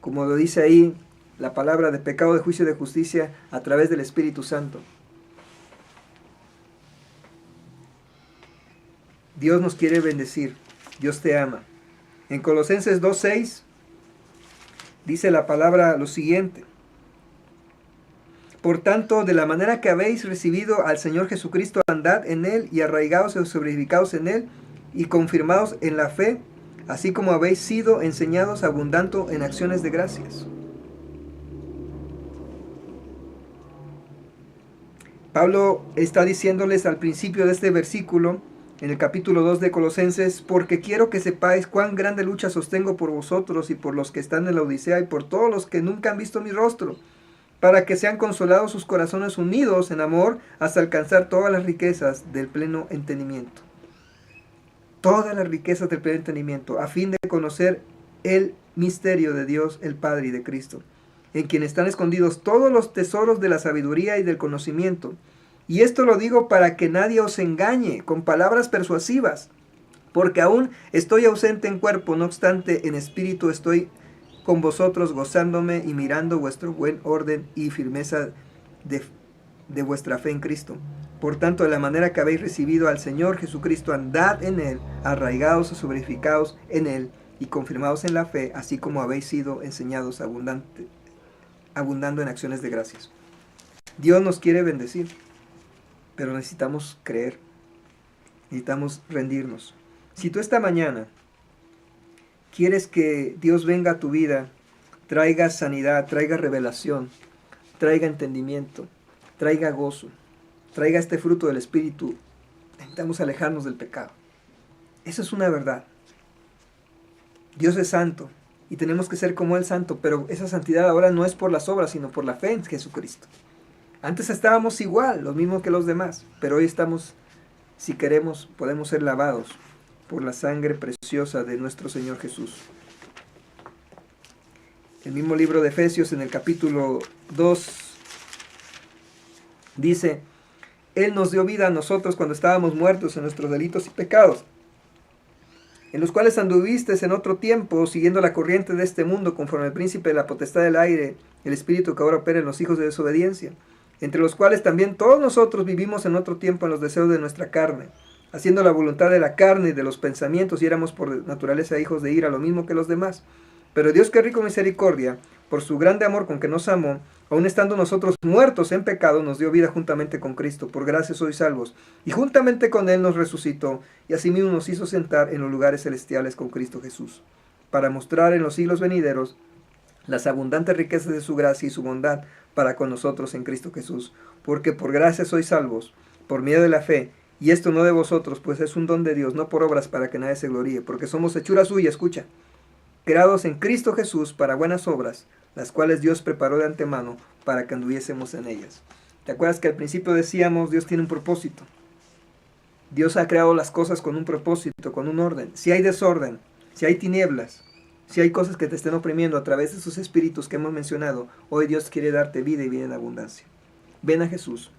como lo dice ahí la palabra, de pecado, de juicio y de justicia a través del Espíritu Santo. Dios nos quiere bendecir, Dios te ama. En Colosenses 2:6 dice la palabra lo siguiente: por tanto, de la manera que habéis recibido al Señor Jesucristo, andad en Él y arraigados y sobreedificados en Él y confirmados en la fe, así como habéis sido enseñados, abundando en acciones de gracias. Pablo está diciéndoles al principio de este versículo, en el capítulo 2 de Colosenses: porque quiero que sepáis cuán grande lucha sostengo por vosotros y por los que están en la Odisea y por todos los que nunca han visto mi rostro, para que sean consolados sus corazones unidos en amor hasta alcanzar todas las riquezas del pleno entendimiento. Todas las riquezas del pleno entendimiento, a fin de conocer el misterio de Dios, el Padre, y de Cristo, en quien están escondidos todos los tesoros de la sabiduría y del conocimiento. Y esto lo digo para que nadie os engañe con palabras persuasivas, porque aún estoy ausente en cuerpo, no obstante en espíritu estoy con vosotros, gozándome y mirando vuestro buen orden y firmeza de vuestra fe en Cristo. Por tanto, de la manera que habéis recibido al Señor Jesucristo, andad en Él, arraigados y sobreedificados en Él, y confirmados en la fe, así como habéis sido enseñados, abundando en acciones de gracias. Dios nos quiere bendecir, pero necesitamos creer, necesitamos rendirnos. Si tú esta mañana quieres que Dios venga a tu vida, traiga sanidad, traiga revelación, traiga entendimiento, traiga gozo, traiga este fruto del Espíritu, necesitamos alejarnos del pecado. Eso es una verdad. Dios es santo y tenemos que ser como Él santo, pero esa santidad ahora no es por las obras, sino por la fe en Jesucristo. Antes estábamos igual, los mismos que los demás, pero hoy estamos, si queremos, podemos ser lavados por la sangre preciosa de nuestro Señor Jesús. El mismo libro de Efesios, en el capítulo 2, dice: Él nos dio vida a nosotros cuando estábamos muertos en nuestros delitos y pecados, en los cuales anduvisteis en otro tiempo, siguiendo la corriente de este mundo, conforme al príncipe de la potestad del aire, el espíritu que ahora opera en los hijos de desobediencia, entre los cuales también todos nosotros vivimos en otro tiempo en los deseos de nuestra carne, haciendo la voluntad de la carne y de los pensamientos, y éramos por naturaleza hijos de ira, lo mismo que los demás. Pero Dios, que es rico en misericordia, por su grande amor con que nos amó, aun estando nosotros muertos en pecado, nos dio vida juntamente con Cristo. Por gracia sois salvos. Y juntamente con Él nos resucitó, y asimismo nos hizo sentar en los lugares celestiales con Cristo Jesús, para mostrar en los siglos venideros las abundantes riquezas de su gracia y su bondad para con nosotros en Cristo Jesús. Porque por gracia sois salvos, por medio de la fe, y esto no de vosotros, pues es un don de Dios, no por obras para que nadie se gloríe, porque somos hechura suya, escucha, creados en Cristo Jesús para buenas obras, las cuales Dios preparó de antemano para que anduviésemos en ellas. ¿Te acuerdas que al principio decíamos, Dios tiene un propósito? Dios ha creado las cosas con un propósito, con un orden. Si hay desorden, si hay tinieblas, si hay cosas que te estén oprimiendo a través de esos espíritus que hemos mencionado, hoy Dios quiere darte vida y vida en abundancia. Ven a Jesús,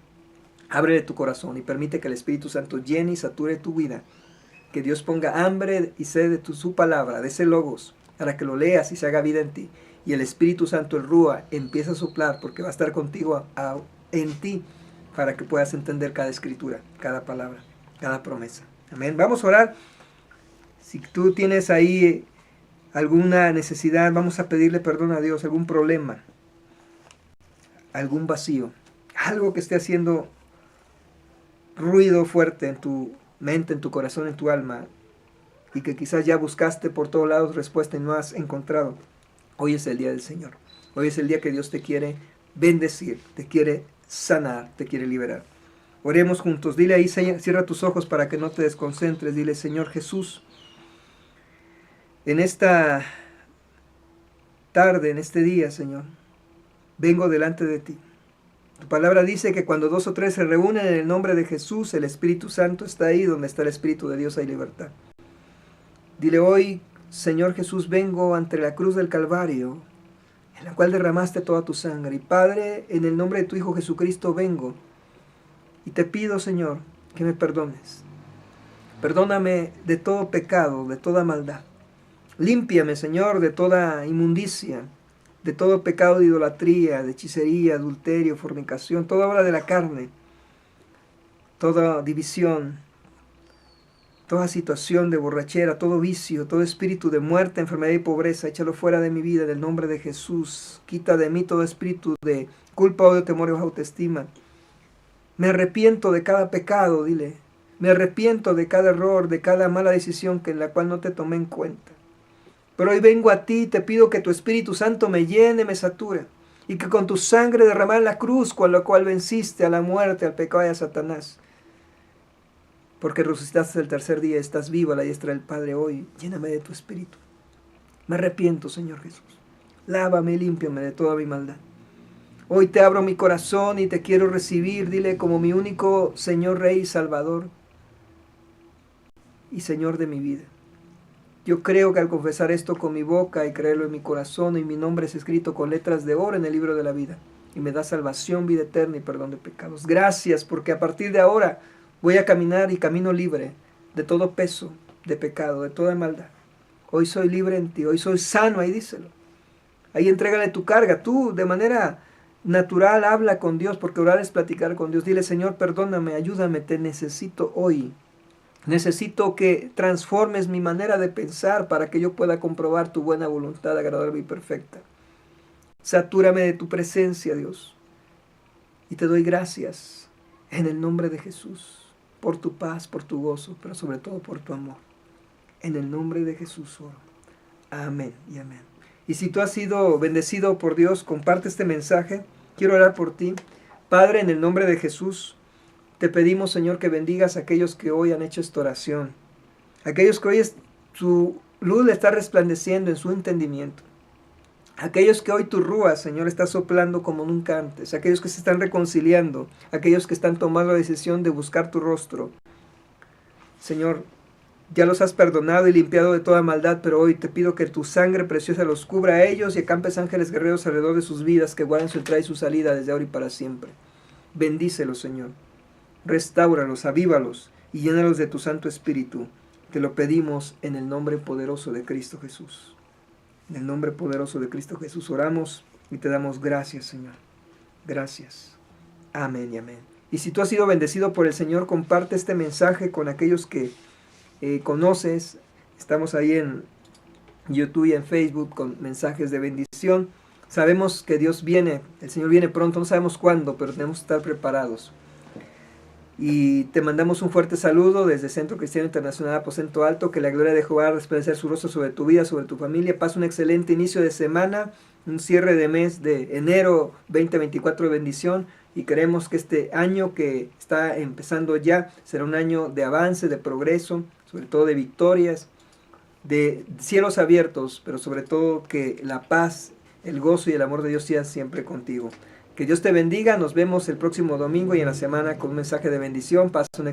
ábrele tu corazón y permite que el Espíritu Santo llene y sature tu vida. Que Dios ponga hambre y sed de su palabra, de ese logos, para que lo leas y se haga vida en ti. Y el Espíritu Santo, el Rúa, empieza a soplar porque va a estar contigo en ti para que puedas entender cada escritura, cada palabra, cada promesa. Amén. Vamos a orar. Si tú tienes ahí alguna necesidad, vamos a pedirle perdón a Dios, algún problema, algún vacío, algo que esté haciendo ruido fuerte en tu mente, en tu corazón, en tu alma, y que quizás ya buscaste por todos lados respuesta y no has encontrado, hoy es el día del Señor. Hoy es el día que Dios te quiere bendecir, te quiere sanar, te quiere liberar. Oremos juntos. Dile ahí, cierra tus ojos para que no te desconcentres. Dile, Señor Jesús, en esta tarde, en este día, Señor, vengo delante de ti. Tu palabra dice que cuando 2 o 3 se reúnen en el nombre de Jesús, el Espíritu Santo está ahí. Donde está el Espíritu de Dios hay libertad. Dile hoy, Señor Jesús, vengo ante la cruz del Calvario, en la cual derramaste toda tu sangre. Y Padre, en el nombre de tu Hijo Jesucristo vengo y te pido, Señor, que me perdones. Perdóname de todo pecado, de toda maldad. Límpiame, Señor, de toda inmundicia, de todo pecado de idolatría, de hechicería, adulterio, fornicación, toda obra de la carne, toda división, toda situación de borrachera, todo vicio, todo espíritu de muerte, enfermedad y pobreza, échalo fuera de mi vida en el nombre de Jesús. Quita de mí todo espíritu de culpa, odio, temor y baja autoestima. Me arrepiento de cada pecado, dile. Me arrepiento de cada error, de cada mala decisión en la cual no te tomé en cuenta. Pero hoy vengo a ti y te pido que tu Espíritu Santo me llene, me sature. Y que con tu sangre derramada en la cruz, con la cual venciste a la muerte, al pecado y a Satanás, porque resucitaste el tercer día, estás vivo a la diestra del Padre hoy. Lléname de tu Espíritu. Me arrepiento, Señor Jesús. Lávame y límpiame de toda mi maldad. Hoy te abro mi corazón y te quiero recibir, dile, como mi único Señor, Rey y Salvador y Señor de mi vida. Yo creo que al confesar esto con mi boca y creerlo en mi corazón, y mi nombre es escrito con letras de oro en el libro de la vida, y me da salvación, vida eterna y perdón de pecados. Gracias, porque a partir de ahora voy a caminar y camino libre de todo peso, de pecado, de toda maldad. Hoy soy libre en ti, hoy soy sano, ahí díselo. Ahí entrégale tu carga, tú de manera natural habla con Dios, porque orar es platicar con Dios. Dile, Señor, perdóname, ayúdame, te necesito hoy. Necesito que transformes mi manera de pensar para que yo pueda comprobar tu buena voluntad, agradable y perfecta. Satúrame de tu presencia, Dios. Y te doy gracias en el nombre de Jesús, por tu paz, por tu gozo, pero sobre todo por tu amor. En el nombre de Jesús oro. Amén y amén. Y si tú has sido bendecido por Dios, comparte este mensaje. Quiero orar por ti. Padre, en el nombre de Jesús, te pedimos, Señor, que bendigas a aquellos que hoy han hecho esta oración. Aquellos que hoy su luz le está resplandeciendo en su entendimiento. Aquellos que hoy tu rúa, Señor, está soplando como nunca antes. Aquellos que se están reconciliando. Aquellos que están tomando la decisión de buscar tu rostro. Señor, ya los has perdonado y limpiado de toda maldad, pero hoy te pido que tu sangre preciosa los cubra a ellos y acampes ángeles guerreros alrededor de sus vidas, que guarden su entrada y su salida desde ahora y para siempre. Bendícelos, Señor. Restáuralos, avívalos y llénalos de tu Santo Espíritu. Te lo pedimos en el nombre poderoso de Cristo Jesús. En el nombre poderoso de Cristo Jesús oramos y te damos gracias, Señor. Gracias. Amén y amén. Y si tú has sido bendecido por el Señor, comparte este mensaje con aquellos que conoces. Estamos ahí en YouTube y en Facebook con mensajes de bendición. Sabemos que Dios viene, el Señor viene pronto, no sabemos cuándo, pero tenemos que estar preparados. Y te mandamos un fuerte saludo desde Centro Cristiano Internacional Aposento Alto. Que la gloria de Jehová resplandecer su rostro sobre tu vida, sobre tu familia. Pasa un excelente inicio de semana, un cierre de mes de enero 2024 de bendición. Y queremos que este año que está empezando ya será un año de avance, de progreso, sobre todo de victorias, de cielos abiertos, pero sobre todo que la paz, el gozo y el amor de Dios sea siempre contigo. Que Dios te bendiga, nos vemos el próximo domingo y en la semana con un mensaje de bendición. Pasa un